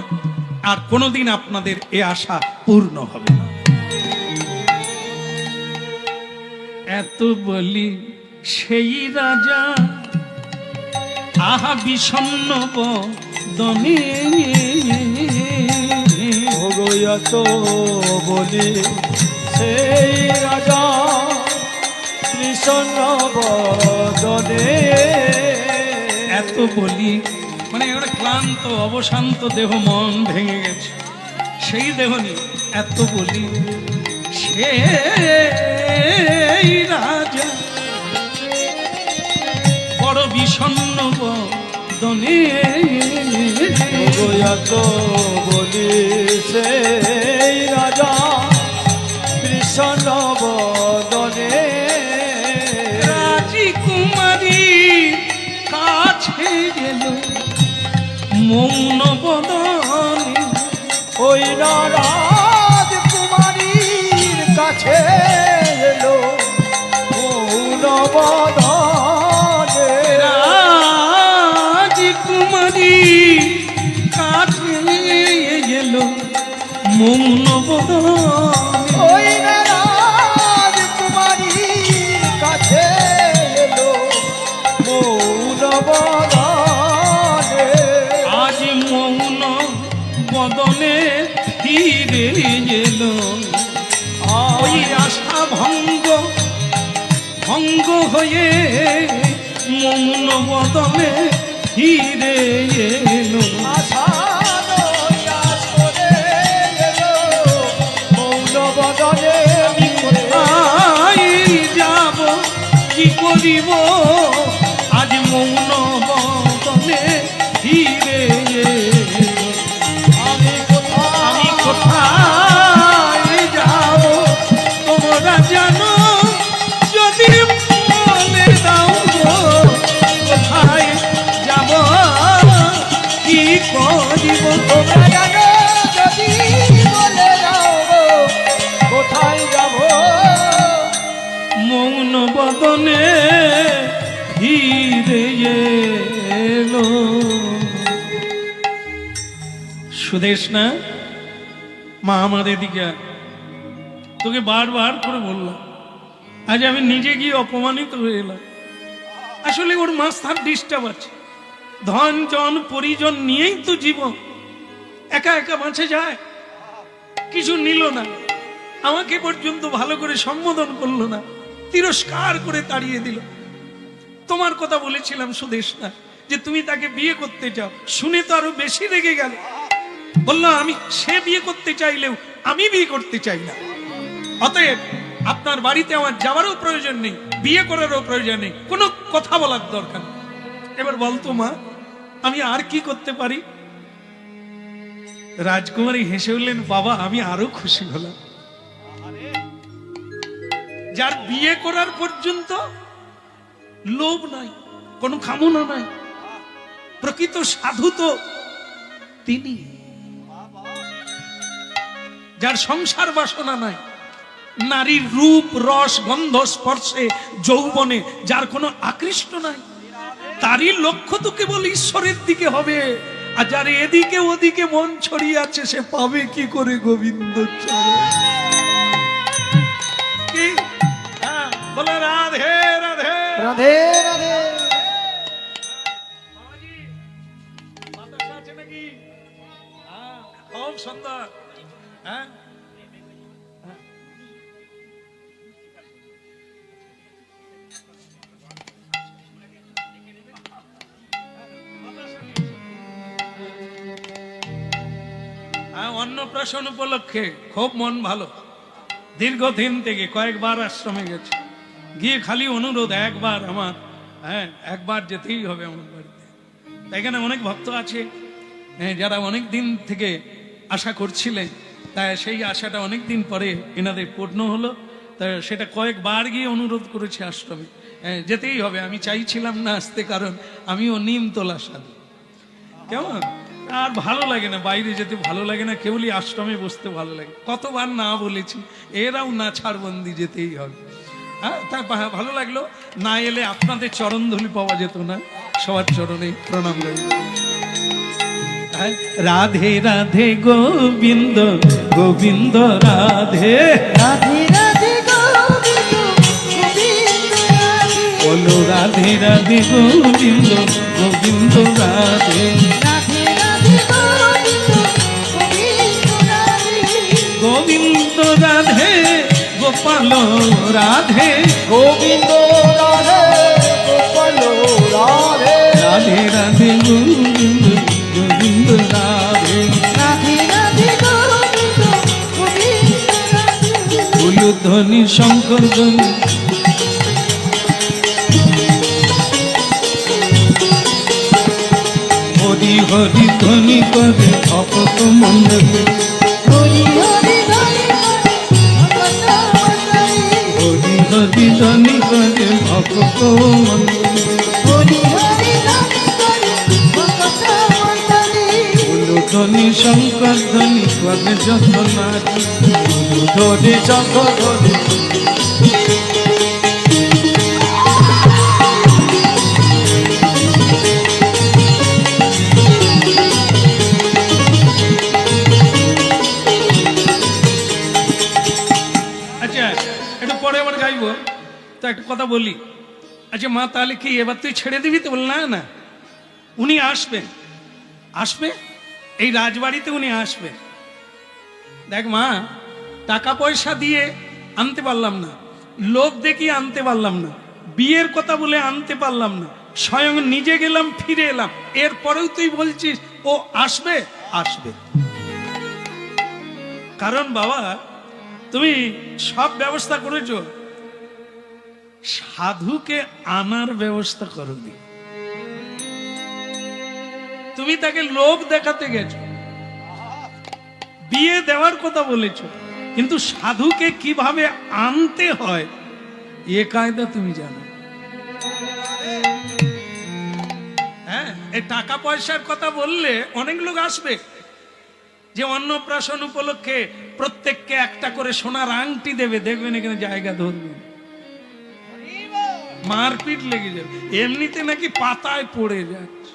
আর কোনোদিন আপনাদের এ আশা পূর্ণ হবে না। এত বলি সেই রাজা আহা বিষণ্ণ বদনে, তো বলি সেই রাজা কৃষ্ণ বদনে। এত বলি মানে একটা ক্লান্ত অবশান্ত দেহ, মন ভেঙে গেছে, সেই দেহ নিয়ে এত বলি সেই রাজা বড় বিষণ্ণ বদনে। তো বলি সেই রাজা কৃষ্ণ বদনে। রাজকুমারী কাছে গেল মৌন বদনে, ওই রাজকুমারীর কাছে এলো মৌন বদনে। রাজকুমারী কাছে গেল মৌন বদনে, ওই রাজকুমারীর কাছে এলো মৌন বদনে। আজ মৌন বদনে অঙ্গ হয়ে মৌন বদনে ফিরে এলো। আষাঢ় আজ করে এলো মৌন বদনে ফিরে। কোথায় যাব কি করিব আজ মৌন বদনে ফিরে এলো। আমি আমি কোথায় যাব তোমরা জানো যদি বলে দাও গো, কোথায় যাব কি করিব তোমরা জানো যদি বলে দাও গো, কোথায় যাব। মৌন বদনে ফিরে এলো। সুদেশ না মা আমার এদিকে আয়। তোকে বারবার করে বললাম, আজ আমি নিজে গিয়ে অপমানিত হয়ে এলাম। আসলে ওর মাথার ডিস্টার্ব আছে। ধন জন পরিজন নিয়েই তো জীবন, একা একা বাঁচে যায়। কিছু নিল না, আমাকে পর্যন্ত ভালো করে সম্বোধন করলো না, তিরস্কার করে তাড়িয়ে দিল। তোমার কথা বলেছিলাম সুদেশ না যে তুমি তাকে বিয়ে করতে চাও, শুনে তো আরো বেশি রেগে গেল। বললো আমি সে বিয়ে করতে চাইলেও আমি বিয়ে করতে চাই না, অতএব আপনার বাড়িতে আমার যাওয়ারও প্রয়োজন নেই, বিয়ে করারও প্রয়োজন নেই, কোনো কথা বলার দরকার নেই। এবার বলতো মা আমি আর কি করতে পারি? রাজকুমারী হেসে বললেন, বাবা আমি আরো খুশি হলাম। যার বিয়ে করার পর্যন্ত লোভ নাই, কোনো কামনা নাই, প্রকৃত সাধু তো তিনি। যার সংসার বাসনা নাই, নারীর রূপ রস গন্ধ স্পর্শে যৌবনে যার কোনো আকৃষ্ট নাই, তারই লক্ষ্য তো কেবল ঈশ্বরের দিকে হবে। আর যার এদিকে ওদিকে মন ছড়িয়ে আছে সে পাবে কি করে গোবিন্দ চরণ? কি? হ্যাঁ, বলো রাধে রাধে। রাধে রাধে। বাবাজি, বাতাসা আছে নাকি? হ্যাঁ, খুব সুন্দর। হ্যাঁ অন্নপ্রাশন উপলক্ষে খুব মন ভালো। দীর্ঘদিন থেকে কয়েকবার আশ্রমে গেছে, গিয়ে খালি অনুরোধ একবার আমার, হ্যাঁ একবার যেতেই হবে আমার বাড়িতে। এখানে অনেক ভক্ত আছে যারা অনেক দিন থেকে আশা করছিলেন, তাই সেই আশাটা অনেক দিন পরে এনাদের পূর্ণ হলো। তাই সেটা কয়েকবার গিয়ে অনুরোধ করেছে আশ্রমে, যেতেই হবে। আমি চাইছিলাম না আসতে, কারণ আমিও নিমতলা সাধু। কেমন আর ভালো লাগে না, বাইরে যেতে ভালো লাগে না, কেবলই আশ্রমে বসতে ভালো লাগে। কতবার না বলেছি, এরাও না ছাড়বন্দি যেতেই হবে। হ্যাঁ তাই ভালো লাগলো। না এলে আপনাদের চরণ ধুলি পাওয়া যেত না। সবার চরণে প্রণাম করি। রাধে রাধে গোবিন্দ গোবিন্দ রাধে রাধে রাধে গোবিন্দ গোবিন্দ রাধে। বলো রাধে রাধে গোবিন্দ গোবিন্দ রাধে। রাধে রাধে গোবিন্দ গোবিন্দ রাধে। গোবিন্দ রাধে গোপাল রাধে গোবিন্দ রাধে গোপাল রাধে। রাধে রাধে গোবিন্দ গোবিন্দ রাধে। রাধে রাধে গোবিন্দ গোবিন্দ রাধে। উলুধ্বনি শঙ্কর ধ্বনি হরি হরি ধ্বনি করে অপত মন্ডলে। হরি হরি হরি ভগত মন্ডলী। হরি হরি ধ্বনি করে ভক্ত মন্ডলে। হরি হরি হরি ভগত মন্ডলী। উলুধ্বনি শঙ্কর ধ্বনি করে যত নারী। উলুধ্বনি শঙ্কর ধ্বনি। তো একটা কথা বলি, আচ্ছা মা তাহলে কি এবার তুই ছেড়ে দিবি? তো বল না না, উনি আসবেন, আসবে এই রাজবাড়িতে উনি আসবে। দেখ মা, টাকা পয়সা দিয়ে আনতে পারলাম না, লোক দেখিয়ে আনতে পারলাম না, বিয়ের কথা বলে আনতে পারলাম না, স্বয়ং নিজে গেলাম, ফিরে এলাম, এরপরেও তুই বলছিস ও আসবে? আসবে। কারণ বাবা তুমি সব ব্যবস্থা করেছো, সাধুকে আনার ব্যবস্থা করোনি। তুমি তাকে লোভ দেখাতে গেছো, বিয়ে দেওয়ার কথা বলেছো, কিন্তু সাধুকে কিভাবে আনতে হয় এ কায়দা তুমি জানো। হ্যাঁ, এই টাকা পয়সার কথা বললে অনেক লোক আসবে, যে অন্নপ্রাশন উপলক্ষে প্রত্যেককে একটা করে সোনার আংটি দেবে, দেখবেন এখানে জায়গা ধরবে, মারপিট লেগে যাবে, এমনিতে নাকি পাতায় পড়ে যাচ্ছে,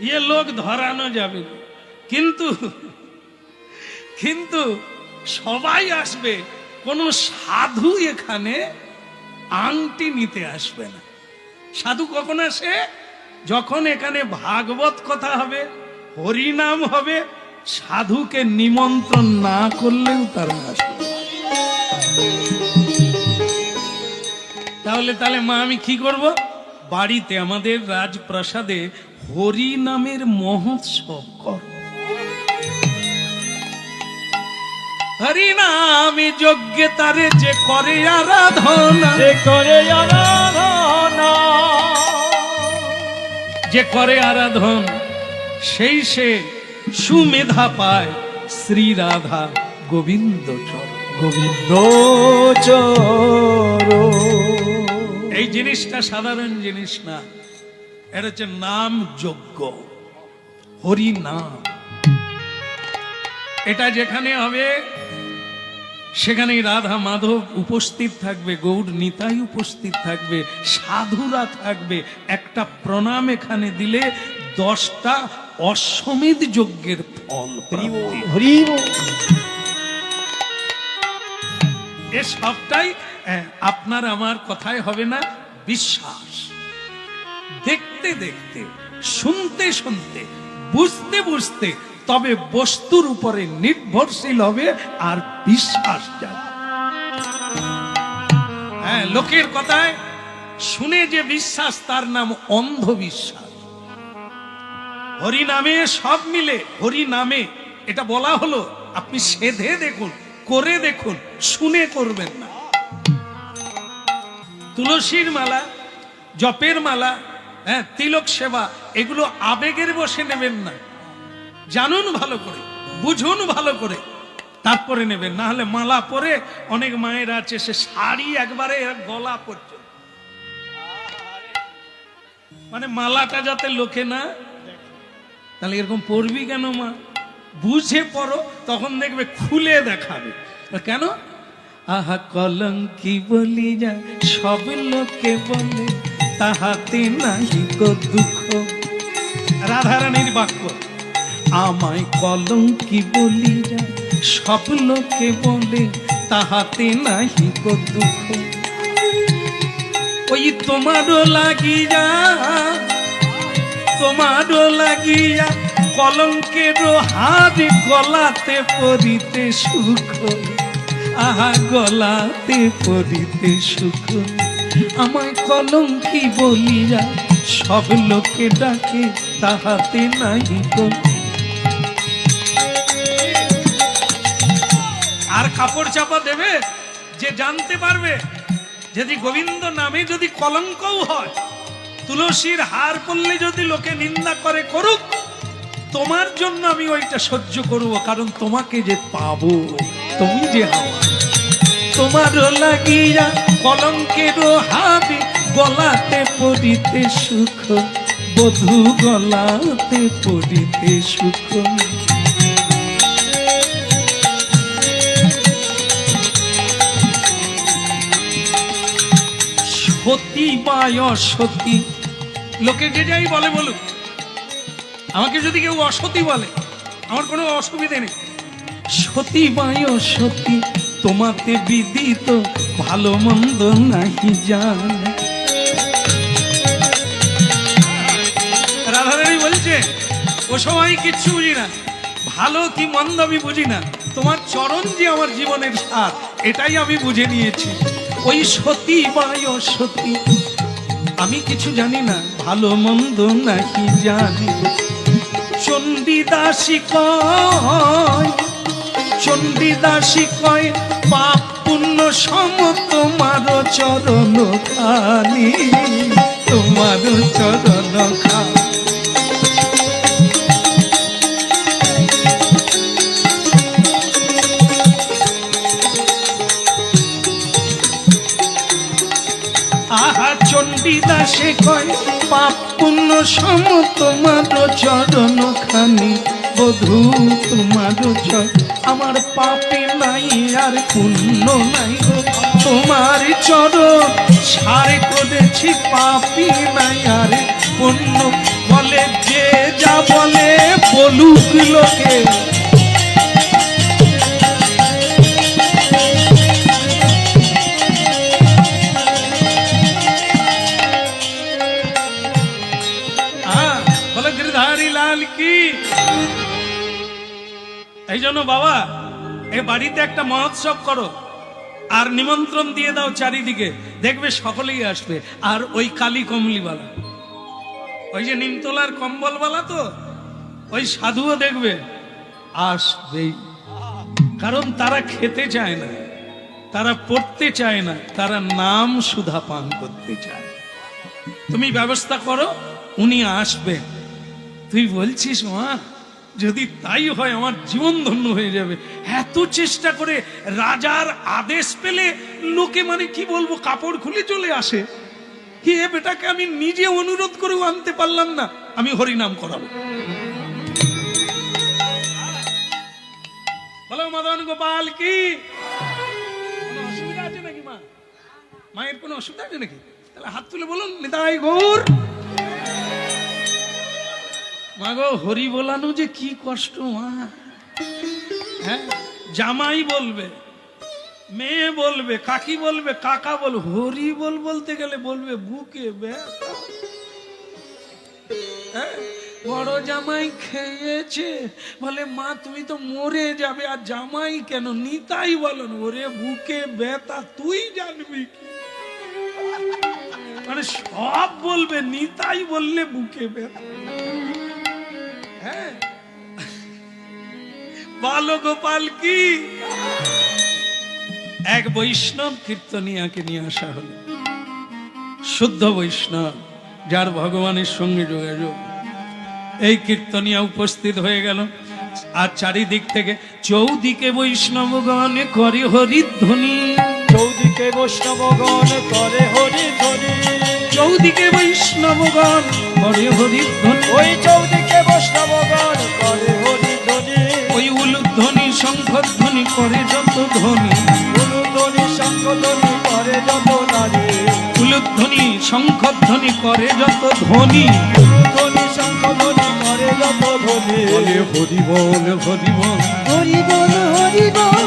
ইয়ে লোক ধরানো যাবে না। কিন্তু কিন্তু সবাই আসবে, কোন সাধু এখানে আংটি নিতে আসবে না। সাধু কখন আসে? যখন এখানে ভাগবত কথা হবে, হরিনাম হবে, সাধুকে নিমন্ত্রণ না করলেও তারা আসবে। তাহলে মা আমি কি করব? বাড়িতে আমাদের রাজপ্রাসাদে হরিনামের মহোৎসব করব। হরিনামে যজ্ঞে তারে যে করে আরাধনা, যে করে আরাধনা, যে করে আরাধন সেই সে সুমেধা পায় শ্রী রাধা গোবিন্দ চর। গোবিন্দ চর। এই জিনিসটা সাধারণ জিনিস না, এটা হচ্ছে নাম যজ্ঞ, হরি নাম। এটা যেখানে হবে সেখানে রাধা মাধব উপস্থিত থাকবে, গৌর নিতাই উপস্থিত থাকবে, সাধুরা থাকবে। একটা প্রণাম এখানে দিলে 10টা অশ্বমেধ যজ্ঞের ফল প্রাপ্তি। হরি এ সবটাই আপনার আমার কথায় হবে না, বিশ্বাস। দেখতে দেখতে, শুনতে শুনতে, বুঝতে বুঝতে তবে বস্তুর উপরে নির্ভরশীল হবে আর বিশ্বাস যাবে। হ্যাঁ, লোকের কথায় শুনে যে বিশ্বাস তার নাম অন্ধবিশ্বাস। হরি নামে সব মিলে, হরি নামে এটা বলা হলো, আপনি সেধে দেখুন, করে দেখুন, শুনে করবেন না। তুলসীর মালা, জপের মালা, হ্যাঁ, তিলক সেবা, এগুলো আবেগের বসে নেবেন না। জানুন ভালো করে, বুঝুন ভালো করে, তারপরে নেবেন। না হলে মালা পরে অনেক মায়ের আছে সে শাড়ি একবারে গলা পর্যন্ত, মানে মালাটা যাতে লোকে না, তাহলে এরকম পরবি কেন মা? বুঝে পড়ো, তখন দেখবে খুলে দেখাবে। কেন? আহা কলঙ্কি বলি যা সব লোকে বলে, তাহাতে নাহি গো দুঃখ। রাধারানীর বাক্য, আমায় কলঙ্কি বলি যা সব লোকে বলে, তাহাতে নাহি গো দুঃখ। ওই তোমারও লাগিয়া, তোমারও লাগিয়া কলঙ্কের হাত গলাতে পরিতে সুখ। আহা গলাতে পরিতে সুখ। আমায় কলঙ্কি বলিয়া সব লোকে ডাকে, তাহাতে নাহি গো। আর কাপড় চাপা দেবে যে জানতে পারবে, যদি গোবিন্দ নামে যদি কলঙ্কও হয়, তুলসীর হার পরলে যদি লোকে নিন্দা করে করুক, তোমার জন্য আমি ওইটা সহ্য করব, কারণ তোমাকে যে পাবো, তুমি যে আমার। তোমারও লাগিয়া কলঙ্কের হাবি গলাতে পড়িতে সুখ, বধূ গলাতে পড়িতে সুখ। সতী বা অসতী, লোকে যে যাই বলে বলুক, আমাকে যদি কেউ অসতী বলে আমার কোনো অসুবিধে নেই। সতী বা অসতী তোমাতে বিদিত, ভালো মন্দ নাহি জান। রাধারানী বলছে, ও সময় কিচ্ছু বুঝি না, ভালো কি মন্দ আমি বুঝি না, তোমার চরণ যে আমার জীবনের সার, এটাই আমি বুঝে নিয়েছি। ওই সতী বায় সতী, আমি কিছু জানি না, ভালো মন্দ নাকি জানি। চণ্ডীদাসী কয়, চণ্ডীদাসী কয়, পাপ পুণ্য সম তোমার চরণ খানি, তোমার চরণ খানি। আহা চণ্ডীদাসে কয়, পাপ পুণ্য সম তোমার চরণ খানি, বধূ তোমার চরণ। আমার পাপে নাই আর পুণ্য নাই গো, তোমার চরণ সারে করেছি, পাপি নাই আর পুণ্য। বলে যে যা বলে বলুক লোকে, বলে গিরধারী লাল কি। এই জন্য বাবা, এই বাড়িতে একটা মহোৎসব করো আর নিমন্ত্রণ দিয়ে দাও চারিদিকে, দেখবে সকলেই আসবে। আর ওই কালী কমলিওয়ালা, ওই যে নিমতলার কম্বলওয়ালা, তো ওই সাধুও দেখবে আসবেই। কারণ তারা খেতে চায় না, তারা পড়তে চায় না, তারা নাম সুধা পান করতে চায়। তুমি ব্যবস্থা করো, উনি আসবে। তুই বলছিস মা, যদি তাই হয় আমার জীবন ধন্য হয়ে যাবে। এত চেষ্টা করে রাজার আদেশ পেলে লোকে মানে কি বলবো, কাপড় খুলে চলে আসে। এ বেটাকে আমি নিজে অনুরোধ করেও আনতে পারলাম না, আমি হরিনাম করাবো। বলো মদন গোপাল কি। কোনো অসুবিধা আছে নাকি মা? মায়ের কোনো অসুবিধা আছে নাকি? তাহলে হাত তুলে বলুন নিতাই গৌর। মা গো, হরি বলানো যে কি কষ্ট মা। হ্যাঁ, জামাই বলবে, মেয়ে বলবে, কাকি বলবে, কাকা বল, হরি বল বলতে গেলে বলবে বুকে ব্যথা। হ্যাঁ, বড় জামাই খেয়েছে, বলে মা তুমি তো মরে যাবে, আর জামাই কেন, নিতাই বলেন, ওরে বুকে ব্যথা, তুই জানবি কি। মানে সব বলবে, নিতাই বললে বুকে ব্যথা। হ্যাঁ, বালো গোপাল কি। এক বৈষ্ণব কীর্তনিয়াকে নিয়ে আসা হলো, শুদ্ধ বৈষ্ণব, যার ভগবানের সঙ্গে যোগাযোগ। এই কীর্তনিয়া উপস্থিত হয়ে গেল, আর চারিদিক থেকে চৌদিকে বৈষ্ণবগণ করে হরিধ্বনি, চৌদিকে বৈষ্ণবগণ করে হরিধ্বনি, চৌদিকে বৈষ্ণবগণ করে হরিধ্বনি, ওই চৌদিকে বৈষ্ণবগণ করে হরিধ্বনি, ওই উলুধ্বনি শঙ্খধ্বনি করে যত ধ্বনি, উলুধ্বনি শঙ্খধ্বনি করে যত নারী, উলুধ্বনি শঙ্খধ্বনি করে যত ধ্বনি, উলুধ্বনি শঙ্খধ্বনি করে যত ধ্বনি। বলে হরি বল হরি বল, হরি বল হরি বল,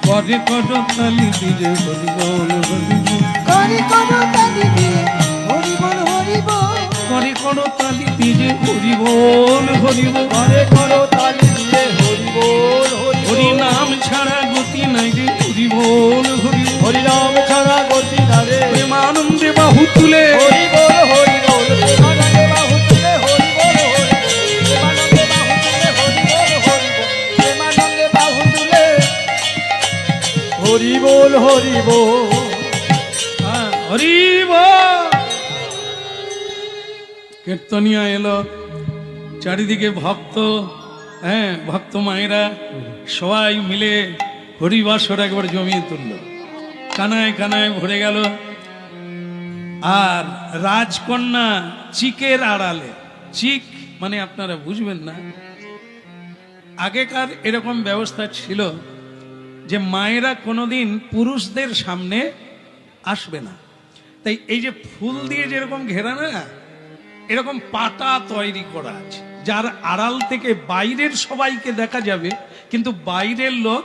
করে করতালি দিয়ে হরি বল হরি বল, করে করতালি দিয়ে হরি বল হরি বল, করে করতালি দিয়ে হরি বল হরি বল, করে করতালি দিয়ে হরি বল হরি বল। হরি নাম ছাড়া গতি নাই রে, হরি বল হরি বল, হরি নাম ছাড়া গতি না রে, প্রেমানন্দে বাহু তুলে হরি বল হরি বল, প্রেমানন্দে বাহু তুলে হরি বল হরি বল, প্রেমানন্দে বাহু তুলে হরি বল হরি বল, প্রেমানন্দে বাহু তুলে হরি বল হরি বল। হরি বল। কীর্তনিয়া এলো, চারিদিকে ভক্ত, হ্যাঁ ভক্ত মায়েরা সবাই মিলে হরিবাসর একবার জমিয়ে তুলল, কানায় কানায় ভরে গেল। আর রাজকন্যা চিকের আড়ালে, চিক মানে আপনারা বুঝবেন না, আগেকার এরকম ব্যবস্থা ছিল যে মায়েরা কোনোদিন পুরুষদের সামনে আসবে না, তাই এই যে ফুল দিয়ে যেরকম ঘেরা না, এরকম পাটা তৈরি করা আছে, যার আড়াল থেকে বাইরের সবাইকে দেখা যাবে, কিন্তু বাইরের লোক,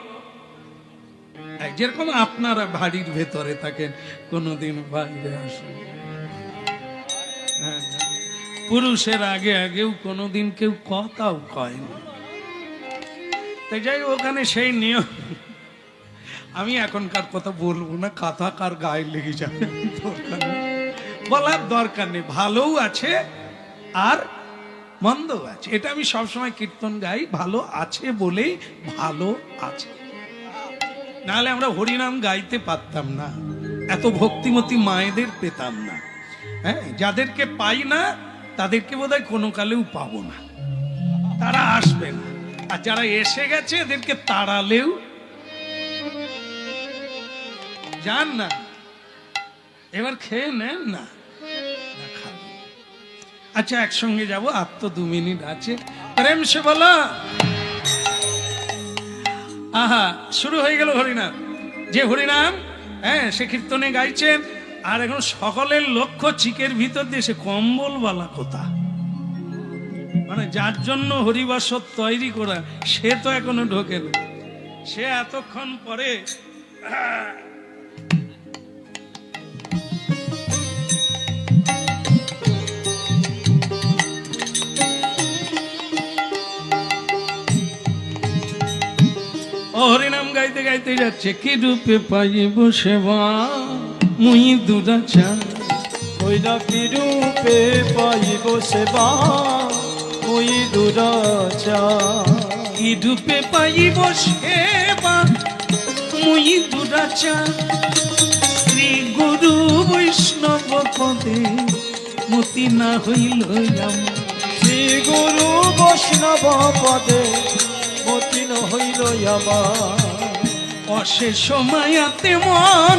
যেরকম আপনারা বাড়ির ভেতরে থাকেন, কোনোদিন বাইরে আসেন, হ্যাঁ, পুরুষের আগে আগেও কোনোদিন কেউ কথাও কয়নি। তাই যাই ওখানে সেই নিয়ম, আমি এখনকার কথা বলবো না, কাঁথা কার গায়ে লেগে যাবে, দরকার নেই, বলার দরকার নেই। ভালোও আছে আর মন্দও আছে, এটা আমি সবসময় কীর্তন গাই, ভালো আছে বলেই ভালো আছে, নাহলে আমরা হরিনাম গাইতে পারতাম না, এত ভক্তিমতী মায়েদের পেতাম না। হ্যাঁ, যাদেরকে পাই না তাদেরকে বোধহয় কোনো কালেও পাবো না, তারা আসবে না, আর যারা এসে গেছে এদেরকে তাড়ালেও যান না। এবার খেয়ে নেন না, না খাবেন। আচ্ছা, একসঙ্গে যাবো, আর তো 2 মিনিট আছে, প্রেম সে বলো। আহা, শুরু হয়ে গেল হরিনাম। যে হরিনাম, হ্যাঁ, সে কীর্তনে গাইছেন, আর এখন সকলের লক্ষ্য চিকের ভিতর দিয়ে সে কম্বলওয়ালা কোথা, মানে যার জন্য হরিবাসর তৈরি করা, সে তো এখনো ঢোকেন, সে এতক্ষণ পরে হরিনাম গাইতে গাইতে যাচ্ছে। কি রূপে পাইব সেবা মুই দুরাচার, ওইরা কি রূপে পাইব সেবা ওই দুরাচার। কি রূপে পাইব সেবা মুই দুরাচার, শ্রী গুরু বৈষ্ণব পদে মতি না হইল আমার। শ্রী গুরু বৈষ্ণব পদে মতিন হইল আমার। অশেষ মায়াতে মন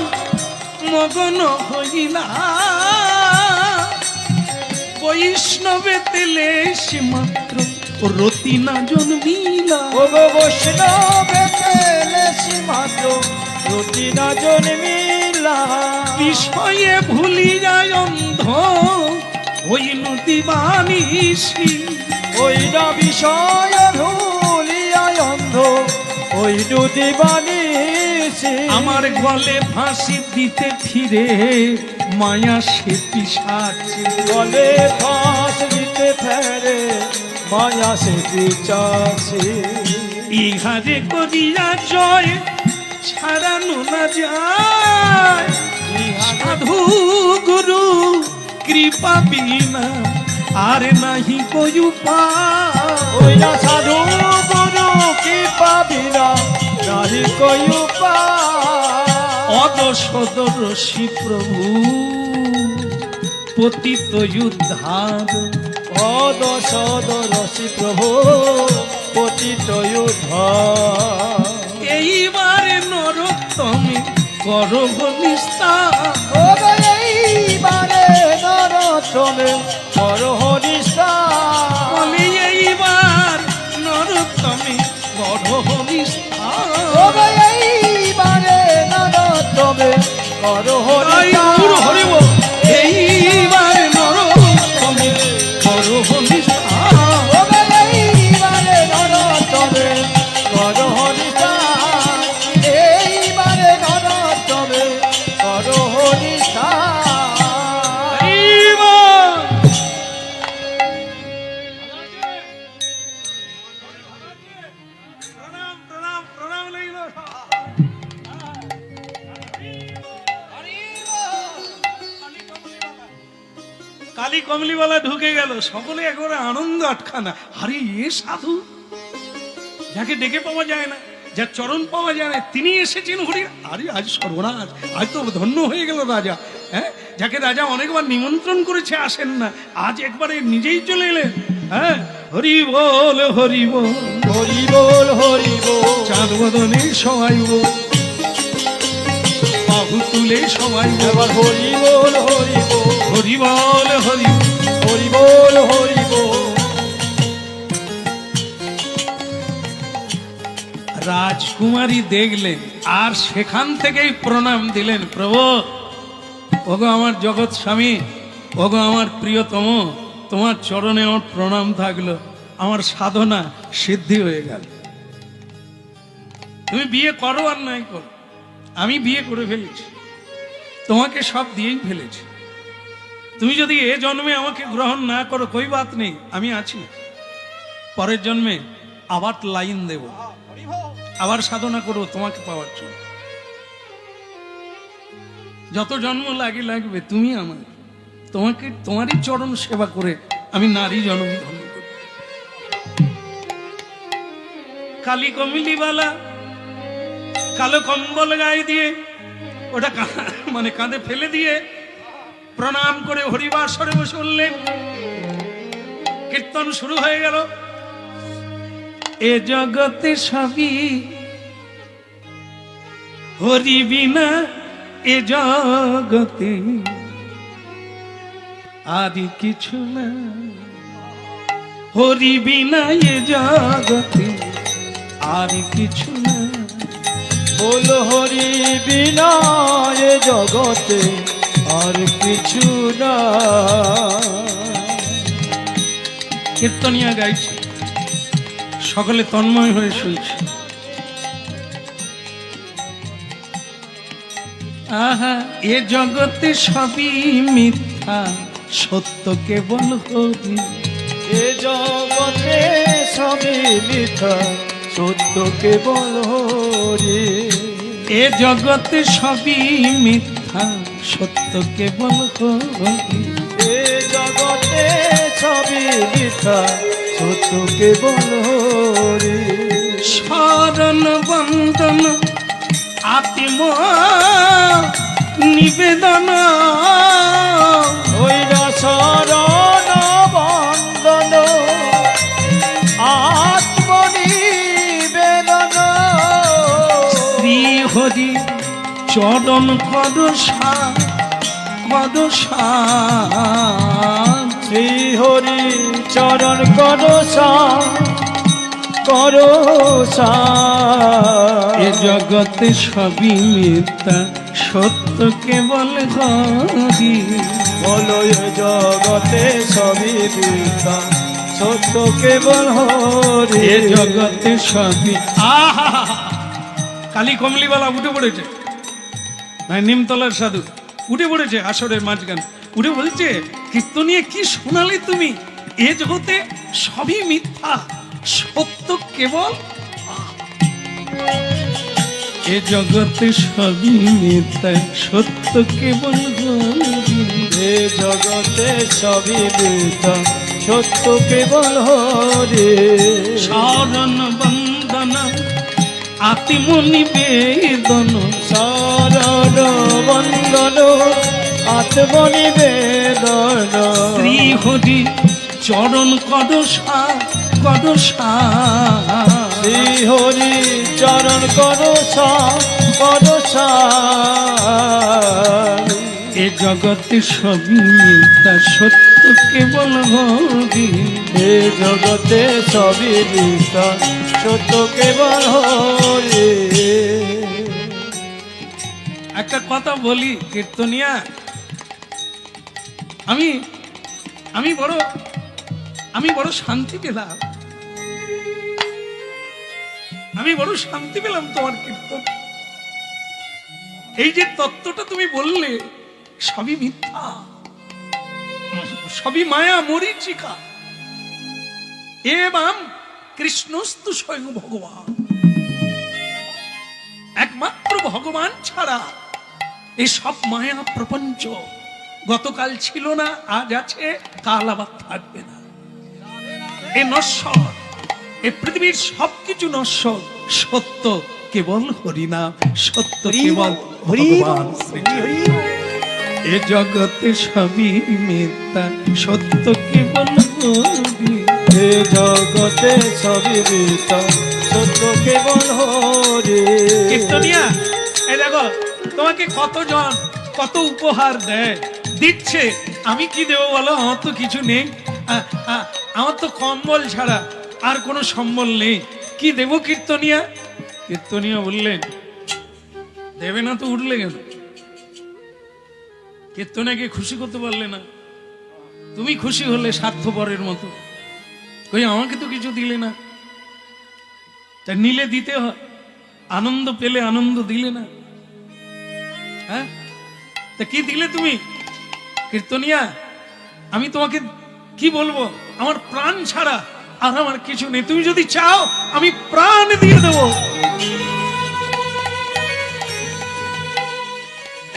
মগন হইলা, বৈষ্ণবে তেলে সে মাত্র রতি না জন্মিলা। ও গো বৈষ্ণবে তেলে সে মাত্র রতি না জন্মিলা। বিষয়ে ভুলি যায় অন্ধ হইল দিবানিশি, ওইরা বিষয় ভুলিয়া অন্ধ ওই দিবানিশি। আমার গলে ফাঁসি দিতে ফিরে মায়া সে পিশাচে, গলে ফাঁস দিতে ফেরে মায়া সে পিছাছে। ইহারে করিয়া জয় ছাড়ানো না যায়, সাধু গুরু কৃপা বিনা আর নাহি কই উপায়। ওইরা সাধু গুরু কি পাবিনা নাহি কই উপায়। অদশদরসি প্রভু পতিত উদ্ধার, অদশদরসি প্রভু পতিত উদ্ধার। এইবারে নরোত্তমে করো নিস্তার, ও গো এইবারে নরোত্তমে করো নিস্তার। বলে এইবার নরোত্তমে করো নিস্তার। ও গো এইবারে নরোত্তমে করো নিস্তার। এইবার নরোত্তমে করো নিস্তার। ও গো এইবারে নরোত্তমে করো নিস্তার। এইবারে নরোত্তমে করো নিস্তার। এইবার প্রণাম প্রণাম প্রণাম লইল। কালী কমলিওয়ালা ঢুকে গেল, সকলে একবারে আনন্দ আটখানা। আরে এ সাধু, যাকে ডেকে পাওয়া যায় না, যার চরণ পাওয়া যায় না, তিনি এসেছেন হরি। আরে আজ সর্বনাশ, আজ তো ধন্য হয়ে গেল রাজা। হ্যাঁ, যাকে রাজা অনেকবার নিমন্ত্রণ করেছে আসেন না, আজ একবারে নিজেই চলে এলেন। হ্যাঁ, হরি বল হরি বল, হরি বল হরি বল। চাঁদ বদনে সবাইব, বাহু তুলে সবাইব। এবার হরি বল হরি বল। হরি বল হরি বল। হরি বল হরি বল। রাজকুমারী দেখলেন, আর সেখান থেকেই প্রণাম দিলেন। প্রভু, ওগো আমার জগৎ স্বামী, ওগো আমার প্রিয়তম, তোমার চরণে আমার প্রণাম থাকলো, আমার সাধনা সিদ্ধি হয়ে গেল। তুমি বিয়ে করো আর নাই করো, আমি বিয়ে করে ফেলেছি, তোমাকে সব দিয়েই ফেলেছি। তুমি যদি এ জন্মে আমাকে গ্রহণ না করো, কই বাত নেই, আমি আছি, পরের জন্মে আবার লাইন দেব, আবার সাধনা করবো তোমাকে পাওয়ার জন্য। যত জন্ম লাগবে তুমি আমার, তোমাকে তোমারই চরণ সেবা করে আমি নারী জন্ম ধন্য করি। কালী কমিলিওয়ালা কালো কম্বল গায়ে দিয়ে ওটা মানে কাঁধে ফেলে দিয়ে প্রণাম করে হরিবাসরে বসে উঠলেন। কীর্তন শুরু হয়ে গেল। এ জগতে সবই হরি বিনা, এ জগতে আর কিছু না, হরি বিনা এ জগতে আর কিছু না। বল হরি বিনা এ জগতে আর কিছু না। কীর্তনিয়া গাইছে, সকলে তন্ময় হয়ে শুনছে। আহা, এ জগতে সবই মিথ্যা, সত্য কেবল হরি। এ জগতে সবই মিথ্যা, সত্য কেবল হরি। এ জগতে সবই মিথ্যা, সত্য কেবল হরি। এ জগতে সবই মিথ্যা, সত্য কেবল হরি। শরণ বন্দন আত্ম নিবেদন, হইল শরণ বন্দন আত্মনিবেদন। শ্রী হরি চরণ কর শ্রী হরি চরণ কর এ জগতে সবই মিথ্যা, সত্য কেবল হরি। বলো এ জগতে সবই মিথ্যা, সত্য কেবল হরি। এ জগতে সবই আহা, কালী কমলিওয়ালা উঠে পড়েছে, নিমতলার সাধু উঠে পড়েছে আসরের মাঝখানে, উঠে বলছে কীর্তনিয়ে কি শোনালে তুমি? এ জগতে সবই মিথ্যা, সত্য কেবল। এ জগতে সবই মিথ্যা, সত্য কেবল হরি। এ জগতে সবই মিথ্যা, সত্য কেবল হরি। শরণ বন্দন আত্মনিবেদন, শরণ বন্দন আত্মনিবেদন। শ্রী হরি চরণ কদসা। শ্রী হরি চরণ করসা। এ জগতে সবই মিথ্যা, সত্য কেবল হরি। এ জগতে সবই মিথ্যা, সত্য কেবল হরি। একটা কথা বলি কীর্তনিয়া, আমি বড় শান্তি পেলাম, তোমার কীর্তন। এই যে তত্ত্বটা তুমি বললে সবই মিথ্যা, সবই মায়া মরীচিকা। এবং কৃষ্ণস্তু স্বয়ং ভগবান, একমাত্র ভগবান ছাড়া এই সব মায়া প্রপঞ্চ গতকাল ছিল না, আজ আছে, কাল আবার থাকবে না। এ নশ্বর, এ পৃথিবীর সবকিছু নশ্বর, সত্য কেবল হরিনাম, সত্য কেবল ভগবান শ্রীকৃষ্ণ। এ জগতে সবই মিথ্যা, সত্য কেবল হরি। এ জগতে সবই মিথ্যা, সত্য কেবল হরি। কীর্তনিয়া, এই দেখো তোমাকে কতজন কত উপহার দিচ্ছে, আমি কি দেবো বলো? আমার তো কিছু নেই, আমার তো কম্বল ছাড়া আর কোনো সম্বল নেই, কি দেবো? কীর্তনিয়া বললেন দেবে না তো উঠলে কেন? কীর্তনিয়াকে খুশি করতে পারলে না? তুমি খুশি হলে স্বার্থপরের মতো, কই আমাকে তো কিছু দিলে না, তা নিলে দিতে হয়, আনন্দ পেলে আনন্দ দিলে না, হ্যাঁ? তা কি দিলে তুমি কীর্তনিয়া? আমি তোমাকে কি বলবো, আমার প্রাণ ছাড়া আর আমার কিছু নেই, তুমি যদি চাও আমি প্রাণ দিয়ে দেবো।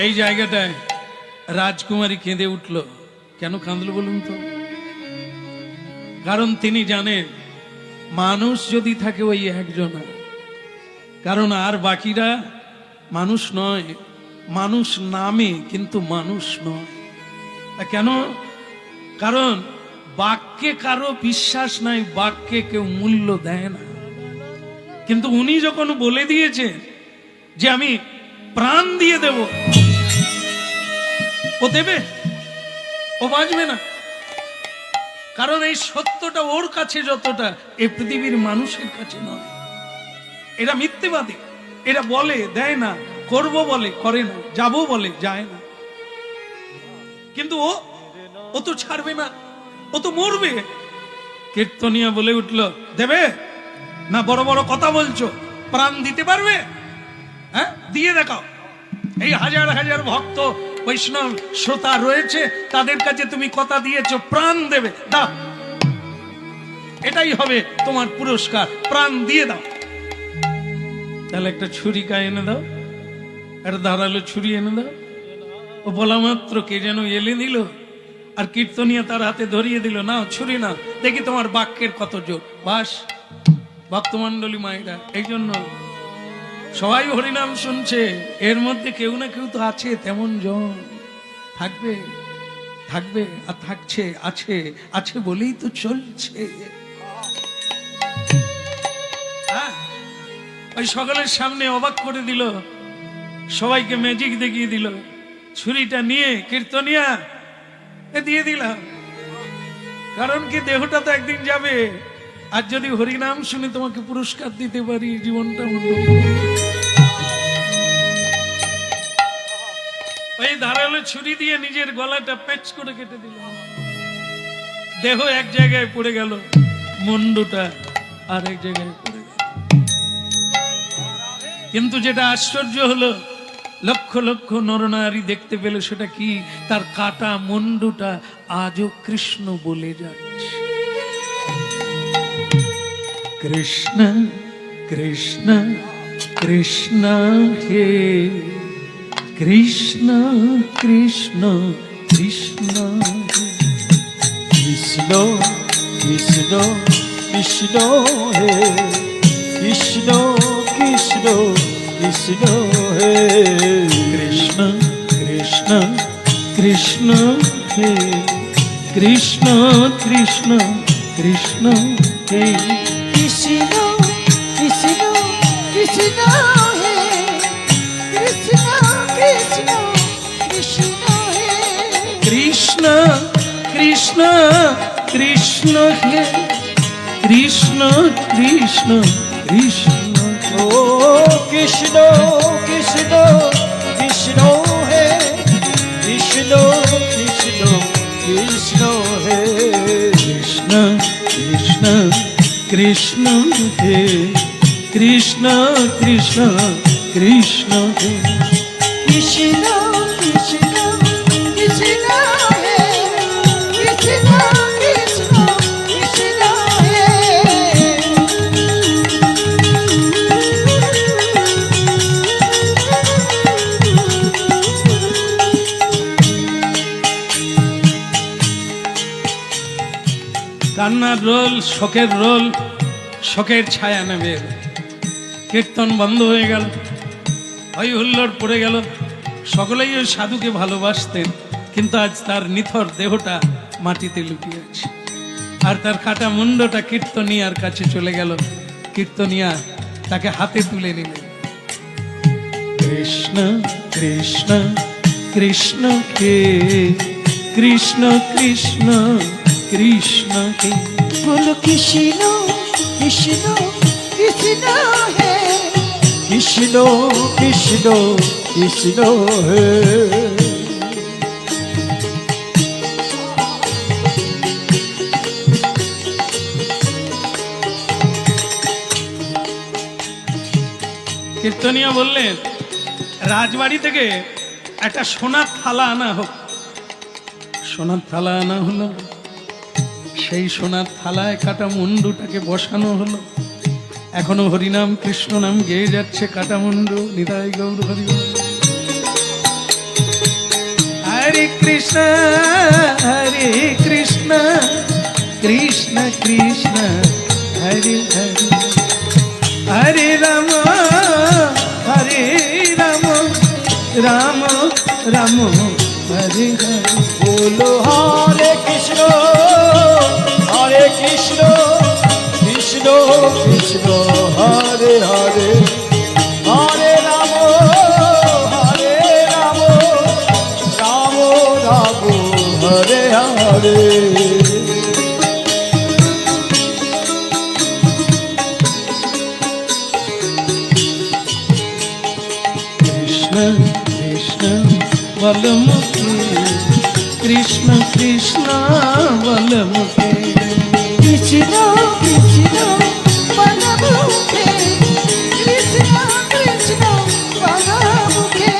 এই জায়গাটায় রাজকুমারী কেঁদে উঠল। কেন কাঁদলো বলুন তো? কারণ তিনি জানেন মানুষ যদি থাকে ওই একজন, কারণ আর বাকিরা মানুষ নয়, মানুষ নামে কিন্তু মানুষ নয়। কেন? কারণ বাক্যে কারো বিশ্বাস নাই, বাক্যে কেউ মূল্য দেয় না। কিন্তু উনি যখন বলে দিয়েছেন যে আমি প্রাণ দিয়ে দেব, ও দেবে, ও বাঁচবে না। কারণ এই সত্যটা ওর কাছে যতটা, এই পৃথিবীর মানুষের কাছে নয়। এরা মিথ্যেবাদী, এরা বলে দেয় না, করব বলে করে না, যাব বলে যায় না। কিন্তু ও তো ছাড়বে না, ও তো মরবে। কীর্তনিয়া বলে উঠল, দেবে না? বড় বড় কথা বলছো, প্রাণ দিতে পারবে? হ্যাঁ, দিয়ে দেখাও। এই হাজার হাজার ভক্ত বৈষ্ণব শ্রোতা রয়েছে, তাদের কাছে তুমি কথা দিয়েছো প্রাণ দেবে, দাও। এটাই হবে তোমার পুরস্কার, প্রাণ দিয়ে দাও। তাহলে একটা ছুরিকা এনে দাও, একটা ধারালো ছুরি এনে দাও। ও বলা মাত্র কে যেন এলে দিল, আর কীর্তনিয়া তার হাতে ধরিয়ে দিল, নাও ছুরি নাও, দেখি তোমার বাক্যের কত জোর। বাস, ভক্তমণ্ডলী মায়েরা, এই জন্য সবাই হরিনাম শুনছে, এর মধ্যে কেউ না কেউ তো আছে তেমন জন, থাকবে থাকবে আর থাকছে, আছে আছে বলেই তো চলছে। ওই সকলের সামনে অবাক করে দিল, সবাইকে ম্যাজিক দেখিয়ে দিল। ছুরিটা নিয়ে কীর্তনিয়া দিয়ে দিলাম, কারণ কি দেহটা তো একদিন যাবে, আর যদি হরিনাম শুনে তোমাকে পুরস্কার দিতে পারি, জীবনটা ওই ধারালো ছুরি দিয়ে নিজের গলাটা প্যাচ করে কেটে দিল। দেহ এক জায়গায় পড়ে গেল, মুন্ডুটা আর এক জায়গায় পড়ে গেল। কিন্তু যেটা আশ্চর্য হলো, লক্ষ লক্ষ নরনারী দেখতে পেল, সেটা কি? তার কাটা মুন্ডুটা আজও কৃষ্ণ বলে যাচ্ছে। কৃষ্ণ কৃষ্ণ কৃষ্ণ হে কৃষ্ণ কৃষ্ণ কৃষ্ণ কৃষ্ণ কৃষ্ণ কৃষ্ণ হে কৃষ্ণ কৃষ্ণ কৃষ্ণ হে কৃষ্ণ কৃষ্ণ কৃষ্ণ হে কৃষ্ণ কৃষ্ণ কৃষ্ণ হে কৃষ্ণ কৃষ্ণ কৃষ্ণ হে কৃষ্ণ কৃষ্ণ কৃষ্ণ হে কৃষ্ণ কৃষ্ণ কৃষ্ণ হে কৃষ্ণ কৃষ্ণ কৃষ্ণ ও কৃষ্ণ কৃষ্ণ কৃষ্ণ হে কৃষ্ণ কৃষ্ণ কৃষ্ণ হে কৃষ্ণ কৃষ্ণ কৃষ্ণ হে কৃষ্ণ কৃষ্ণ কৃষ্ণ হে কৃষ্ণ কৃষ্ণ কৃষ্ণ হে কৃষ্ণ কৃষ্ণ কৃষ্ণ হে কান্নার রোল, শোকের রোল, শোকের ছায়া নেবে। কীর্তন বন্ধ হয়ে গেল, হই হুল্লোড় পড়ে গেল। সকলেই ওই সাধুকে ভালোবাসতেন, কিন্তু আজ তার নিথর দেহটা মাটিতে লুকিয়ে আছে, আর তার কাটা মুন্ডটা কীর্তনিয়ার কাছে চলে গেল। কীর্তনিয়া তাকে হাতে তুলে নিলেন। কৃষ্ণ কৃষ্ণ কৃষ্ণ কে কৃষ্ণ কৃষ্ণ কৃষ্ণ কে বলো কৃষ্ণ কৃষ্ণ কৃষ্ণ হে কৃষ্ণ কৃষ্ণ কৃষ্ণ হে কীর্তনিয়া বললেন, রাজবাড়ি থেকে একটা সোনার থালা আনা হোক। সোনার থালা আনা হলো, সেই সোনার থালায় কাটা মুন্ডুটাকে বসানো হলো। এখনো হরিনাম কৃষ্ণ নাম গেয়ে যাচ্ছে কাটা মুন্ডু, নিতাই গৌর হরি। হরে কৃষ্ণ কৃষ্ণ কৃষ্ণ হরে হরে হরে রাম রাম রাম হরে হরে বলো হরে কৃষ্ণ কৃষ্ণ কৃষ্ণ হরে হরে হরে রাম রাম রাম হরে হরে কৃষ্ণ কৃষ্ণ বলমুখে কৃষ্ণ কৃষ্ণ বলমুখে কৃষ্ণ কৃষ্ণ বলমুখে কৃষ্ণ কৃষ্ণ বলমুখে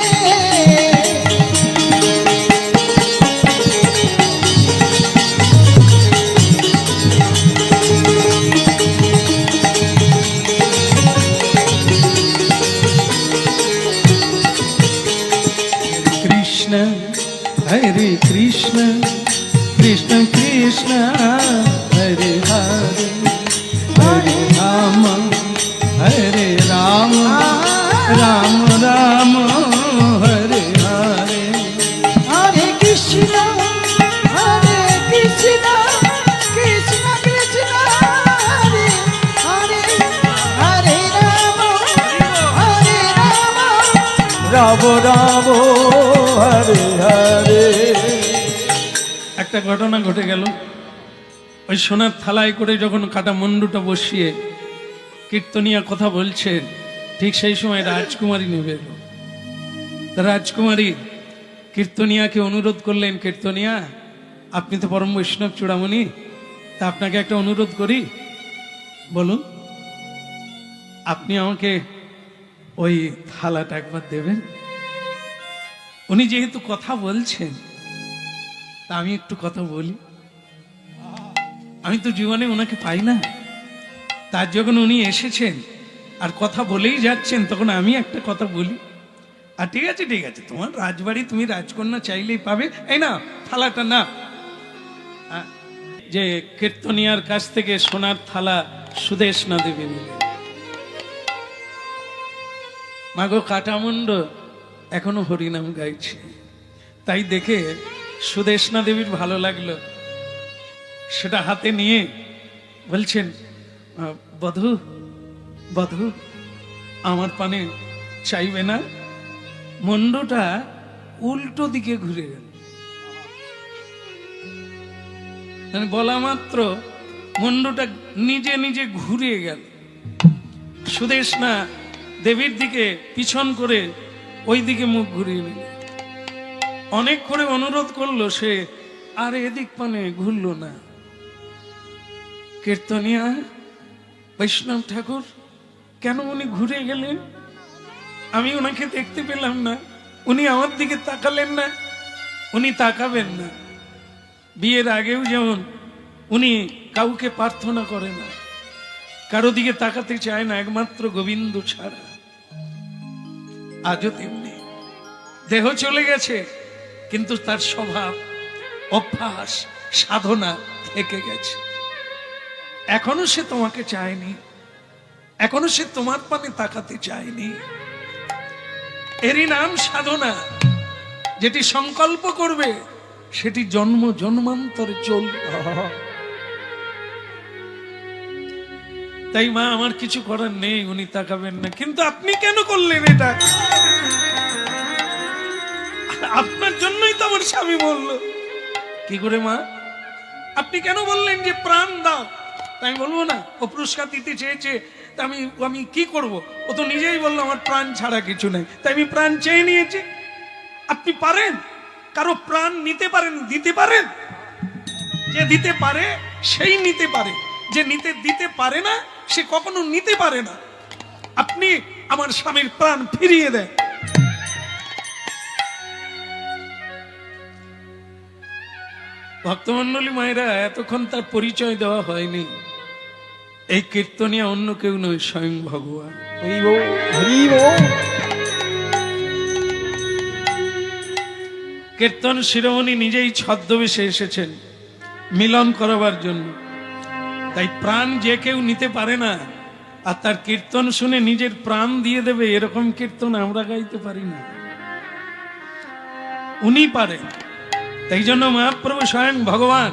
কৃষ্ণ হরে কৃষ্ণ কৃষ্ণ কৃষ্ণ হরে হরে হরে রাম রাম রাম হরে হরে হরে কৃষ্ণ কৃষ্ণ কৃষ্ণ হরে হরে হরে রাম রাম রাম হরে হরে একটা ঘটনা ঘটে গেল। ওই সোনার থালায় করে যখন কাটা মুন্ডুটা বসিয়ে কীর্তনিয়া কথা বলছেন, ঠিক সেই সময় রাজকুমারী নেমে এলো। তা রাজকুমারী কীর্তনিয়াকে অনুরোধ করলেন, কীর্তনিয়া আপনি তো পরম বৈষ্ণব চূড়ামণি, তা আপনাকে একটা অনুরোধ করি, বলুন। আপনি আমাকে ওই থালাটা একবার দেবেন। উনি যেহেতু কথা বলছেন, তা আমি একটু কথা বলি। আমি তো জীবনে ওনাকে পাই না, তার যখন উনি এসেছেন আর কথা বলেই যাচ্ছেন, তখন আমি একটা কথা বলি। আর ঠিক আছে তোমার রাজবাড়ি, তুমি রাজকন্যা চাইলেই পাবে, এই না থালাটা না। যে কীর্তনিয়ার কাছ থেকে সোনার থালা সুদেশনা দেবী নিলেন। মাগো কাটামুন্ড এখনো হরিনাম গাইছে, তাই দেখে সুদেশনা দেবীর ভালো লাগলো। সেটা হাতে নিয়ে বলছেন, বধূ বধূ আমার পানে চাইবে না? মুন্ডটা উল্টো দিকে ঘুরে গেল। মানে বলা মাত্র মুন্ডটা নিজে নিজে ঘুরে গেল। সুদেশনা দেবীর দিকে পিছন করে ওই দিকে মুখ ঘুরিয়ে নিল। অনেক করে অনুরোধ করলো সে, আর এদিক পানে ঘুরলো না। কীর্তনিয়া বৈষ্ণব ঠাকুর, কেন উনি ঘুরে গেলেন? আমি ওনাকে দেখতে পেলাম না, উনি আমার দিকে তাকালেন না। উনি তাকাবেন না। বিয়ের আগেও যেমন উনি কাউকে প্রার্থনা করে না, কারো দিকে তাকাতে চায় না, একমাত্র গোবিন্দ ছাড়া। আজও তেমনি। দেহ চলে গেছে, কিন্তু তার স্বভাব, অভ্যাস, সাধনা থেকে গেছে। এখনো সে তোমাকে চায়নি, এখনো সে তোমার পানে তাকাতে চায়নি। এরই নাম সাধনা। যেটি সংকল্প করবে সেটি জন্ম জন্মান্তরে চলবে। তাই মা, আমার কিছু করার নেই, উনি তাকাবেন না। কিন্তু আপনি কেন করলেন এটা? আপনার জন্যই তো আমার স্বামী বলল। কি করে মা? আপনি কেন বললেন যে প্রাণ দাও? তাই আমি বলবো না, ও পুরস্কার দিতে চেয়েছে, তা আমি কি করব? ও তো নিজেই বললো আমার প্রাণ ছাড়া কিছু নেই, তাই আমি প্রাণ চেয়ে নিয়েছি। আপনি পারেন কারো প্রাণ নিতে পারেন, দিতে পারেন? যে দিতে পারে সেই নিতে পারে, যে দিতে পারে না সে কখনো নিতে পারে না। আপনি আমার স্বামীর প্রাণ ফিরিয়ে দেন। ভক্তমন্ডলী মায়েরা, এতক্ষণ তার পরিচয় দেওয়া হয়নি। এই কীর্তনিয়া অন্য কেউ নয়, স্বয়ং ভগবান। হরি বল, হরি বল। কীর্তন শিরোমণি নিজেই ছদ্মবেশে এসেছেন মিলন করাবার জন্য। তাই প্রাণ যে কেউ নিতে পারে না, আর তার কীর্তন শুনে নিজের প্রাণ দিয়ে দেবে, এরকম কীর্তন আমরা গাইতে পারি না, উনি পারেন। তাই জন্য মহাপ্রভু স্বয়ং ভগবান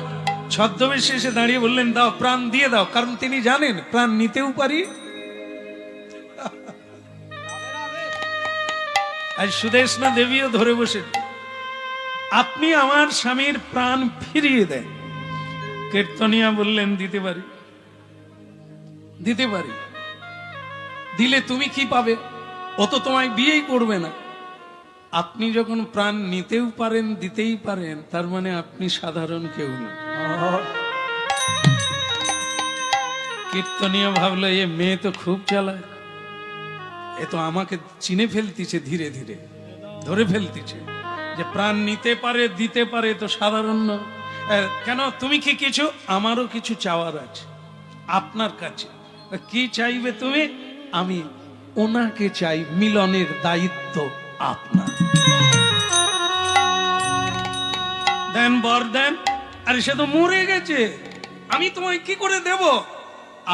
ছদ্মবেশে এসে দাঁড়িয়ে বললেন, দাও প্রাণ দিয়ে দাও, কারণ তিনি জানেন প্রাণ নিতেও পারি। আর সুদেশনা দেবীও ধরে বসে, আপনি আমার স্বামীর প্রাণ ফিরিয়ে দেন। কীর্তনিয়া বললেন, দিতে পারি, দিতে পারি। দিলে তুমি কি পাবে? ও তো তোমায় বিয়েই করবে না। আপনি যখন প্রাণ নিতেও পারেন, দিতেই পারেন, তার মানে আপনি সাধারণ কেউ না। কীর্তনিয়া ভাবলো, এ মেয়ে তো খুব চালাক, এ তো আমাকে চিনে ফেলতিছে, ধীরে ধীরে ধরে ফেলতিছে যে প্রাণ নিতে পারে, দিতে পারে, তো সাধারণ না। কেন, তুমি কি কিছু? আমারও কিছু চাওয়ার আছে আপনার কাছে। কি চাইবে তুমি? আমি ওনাকে চাই, মিলনের দায়িত্ব আপনার। দেন, বর দেন। আরে সে তো মরে গেছে, আমি তোমায় কি করে দেব?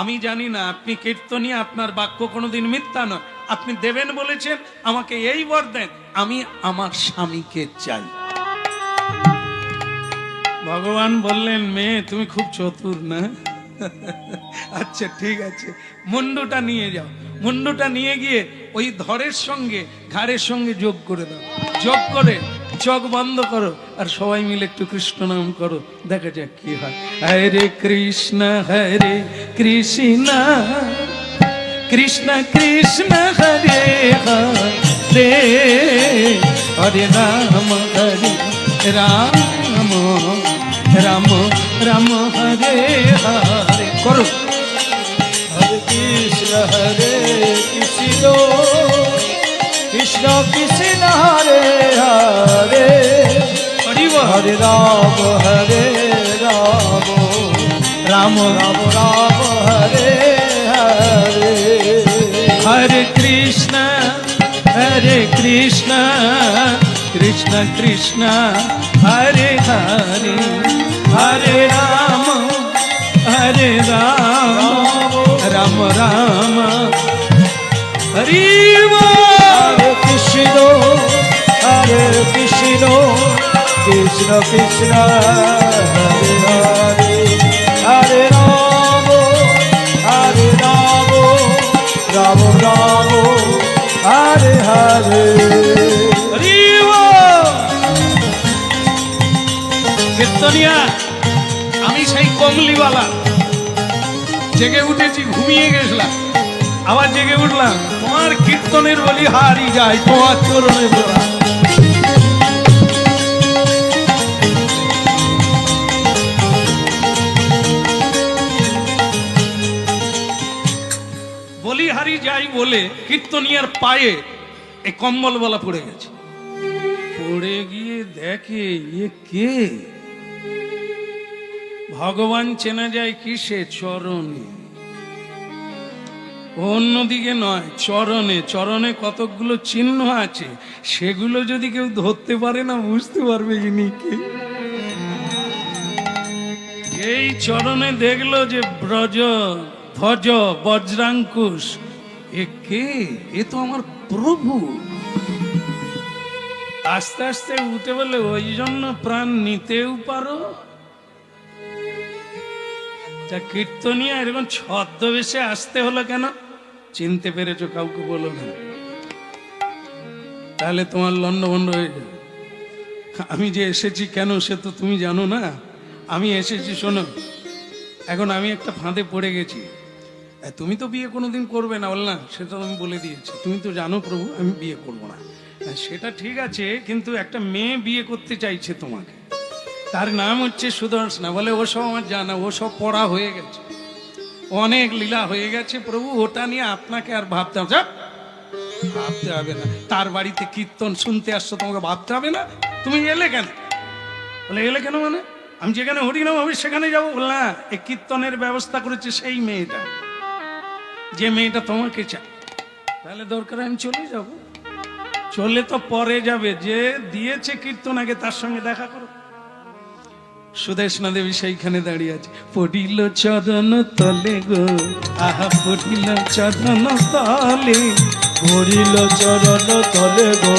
আমি জানি না, আপনি কীর্তনিয়া, আপনার বাক্য কোনোদিন মিথ্যা নয়। আপনি দেবেন বলেছেন, আমাকে এই বর দেন, আমি আমার স্বামীকে চাই। ভগবান বললেন, মেয়ে তুমি খুব চতুর না? আচ্ছা ঠিক আছে, মুন্ডুটা নিয়ে যাও। মুন্ডুটা নিয়ে গিয়ে ওই ধরের সঙ্গে, ঘাড়ের সঙ্গে যোগ করে দাও। যোগ করে চোখ বন্ধ করো, আর সবাই মিলে একটু কৃষ্ণ নাম করো, দেখা যাক কি হয়। হরে কৃষ্ণ কৃষ্ণ কৃষ্ণ কৃষ্ণ হরে হরে, হরে রাম রাম রাম রাম হরে হরে করো। হরে কৃষ্ণ কৃষ্ণ কৃষ্ণ হরে হরে, হরে রাম রাম রাম রাম হরে হরে। হরে কৃষ্ণ কৃষ্ণ কৃষ্ণ হরে হরে, হরে রাম রাম রাম হরি হরে কৃষ্ণ কৃষ্ণ কৃষ্ণ হরে হরে, হরে রাম রাম রাম হরে হরে। কীর্তনিয়া, আমি সেই কমলিওয়ালা, জেগে উঠেছি, ঘুমিয়ে গেছিলাম, আবার জেগে উঠলাম, তোমার কীর্তনের বলি হারি যায়, তোমার চরণে বলা। বলিহারি যাই বলে কীর্তনিয়ার পায়ে এই কম্বলওয়ালা পড়ে গেছে। পড়ে গিয়ে দেখে, এ কে? ভগবান চেনা যায় কিসে? চরণে। অন্যদিকে নয়, চরণে। চরণে কতগুলো চিহ্ন আছে, সেগুলো যদি কেউ ধরতে পারে না, বুঝতে পারবে ইনি কে। এই চরণে দেখলো যে ব্রজ ধ্বজ বজ্রাঙ্কুশ, এ কে? এ তো আমার প্রভু। আস্তে আস্তে উঠে বলে, ওই জন্য প্রাণ নিতেও পারো? তা কীর্তনিয়া এরকম ছদ্মবেশে আসতে হলো কেন? চিনতে পেরেছো? কাউকে বলো না, তাহলে তোমার লন্ডভন্ড হয়ে যাবে। আমি যে এসেছি কেন, সে তো তুমি জানো না। আমি এসেছি, শোনো, এখন আমি একটা ফাঁদে পড়ে গেছি। তুমি তো বিয়ে কোনোদিন করবে না, বল না, সেটা আমি বলে দিয়েছি। তুমি তো জানো প্রভু, আমি বিয়ে করব না। সেটা ঠিক আছে, কিন্তু একটা মেয়ে বিয়ে করতে চাইছে তোমাকে, তার নাম হচ্ছে সুদর্শনা। বলে, ওসব আমার জানা, ওসব পড়া হয়ে গেছে, অনেক লীলা হয়ে গেছে প্রভু, ওটা নিয়ে আপনাকে আর ভাবতে হবে ভাবতে হবে না। তার বাড়িতে কীর্তন শুনতে আসছো, তোমাকে ভাবতে হবে না। তুমি এলে কেন? বলে, এলে কেন মানে? আমি যেখানে হরিনাম হবে সেখানে যাবো। বল না, এই কীর্তনের ব্যবস্থা করেছে সেই মেয়েটা, যে মেয়েটা তোমাকে চায়। তাহলে দরকার আমি চলে যাব। চলে তো পরে যাবে, যে দিয়েছে কীর্তন আগে তার সঙ্গে দেখা করো। সুদেশনা দেবী সেইখানে দাঁড়িয়ে আছে, পড়িল চরণ তলে গো, আহা পড়িল চরণ তলে, পড়িল চরণ তলে গো,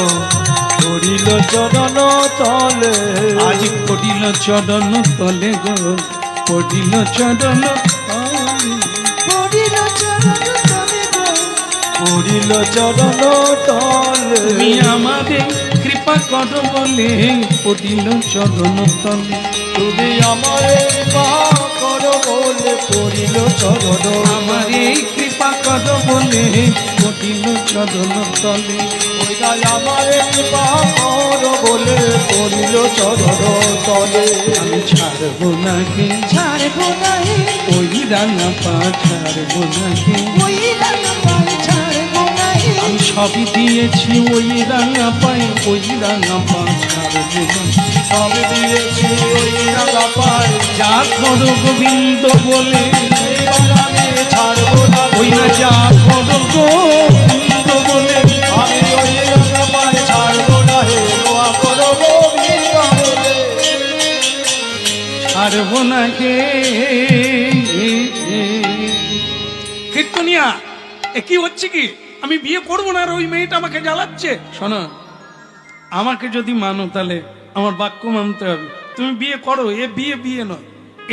পড়িল চরণ তলে, আজ পড়িল চরণ তলে গো, পড়িল চরণ তলে। পড়িল চরণ তলে গো, পড়িল চরণ তলে, তুমি আমাদের কৃপা করো বলে পড়িল চরণ তলে। তুমি আমারে কৃপা করো বলে পড়িল চরণ, আমার এই কৃপা করো বলে পড়িল চরণ তলে। ওইটাই আমারে কৃপা করো বলে পড়িল চরণ তলে। আমি ছাড়বো না কে, ছাড়বো না হে, ওই রাঙা পা ছাড়বো না কে, ওই রাঙা পাল ছাড়বো না হে, আমি সবই দিয়েছি ওই রাঙা পায়ে, ওই রাঙা পা ছাড়বো না। সব দিয়েছি ওই রাঙা পায়, যা করো গোবিন্দ বলে, এবার আমি ছাড়বো না, ওই না যা করো গোবিন্দ বলে, আমি ওই রাঙা পায় ছাড়বো না হে, দোয়া করো গোবিন্দ বলে। ছাড়বো না কে। কীর্তনিয়া, এ কি হচ্ছে কি? আমি বিয়ে করবো না আর ওই মেয়েটা আমাকে জ্বালাচ্ছে। শোনো, আমাকে যদি মানো তাহলে আমার বাক্য মানতে হবে। তুমি বিয়ে করো, এ বিয়ে বিয়ে নয়,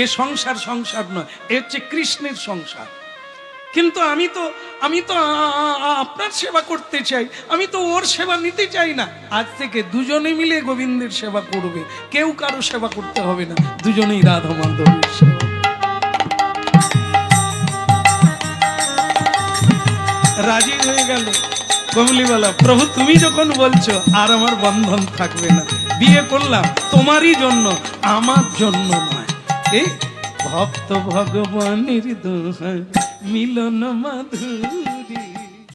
এ সংসার সংসার নয়, এ হচ্ছে কৃষ্ণের সংসার। কিন্তু আমি তো আপনার সেবা করতে চাই, আমি তো ওর সেবা নিতে চাই না। আজ থেকে দুজনে মিলে গোবিন্দের সেবা করবে, কেউ কারো সেবা করতে হবে না, দুজনেই রাধা মাধবের সেবা। রাজি হয়ে গেল কমলিওয়ালা। প্রভু তুমি যখন বলছো আর আমার বন্ধন থাকবে না, বিয়ে করলাম তোমারই জন্য, আমার জন্য নয়। এই ভক্ত ভগবানের দোহাই মিলন মাধুরী।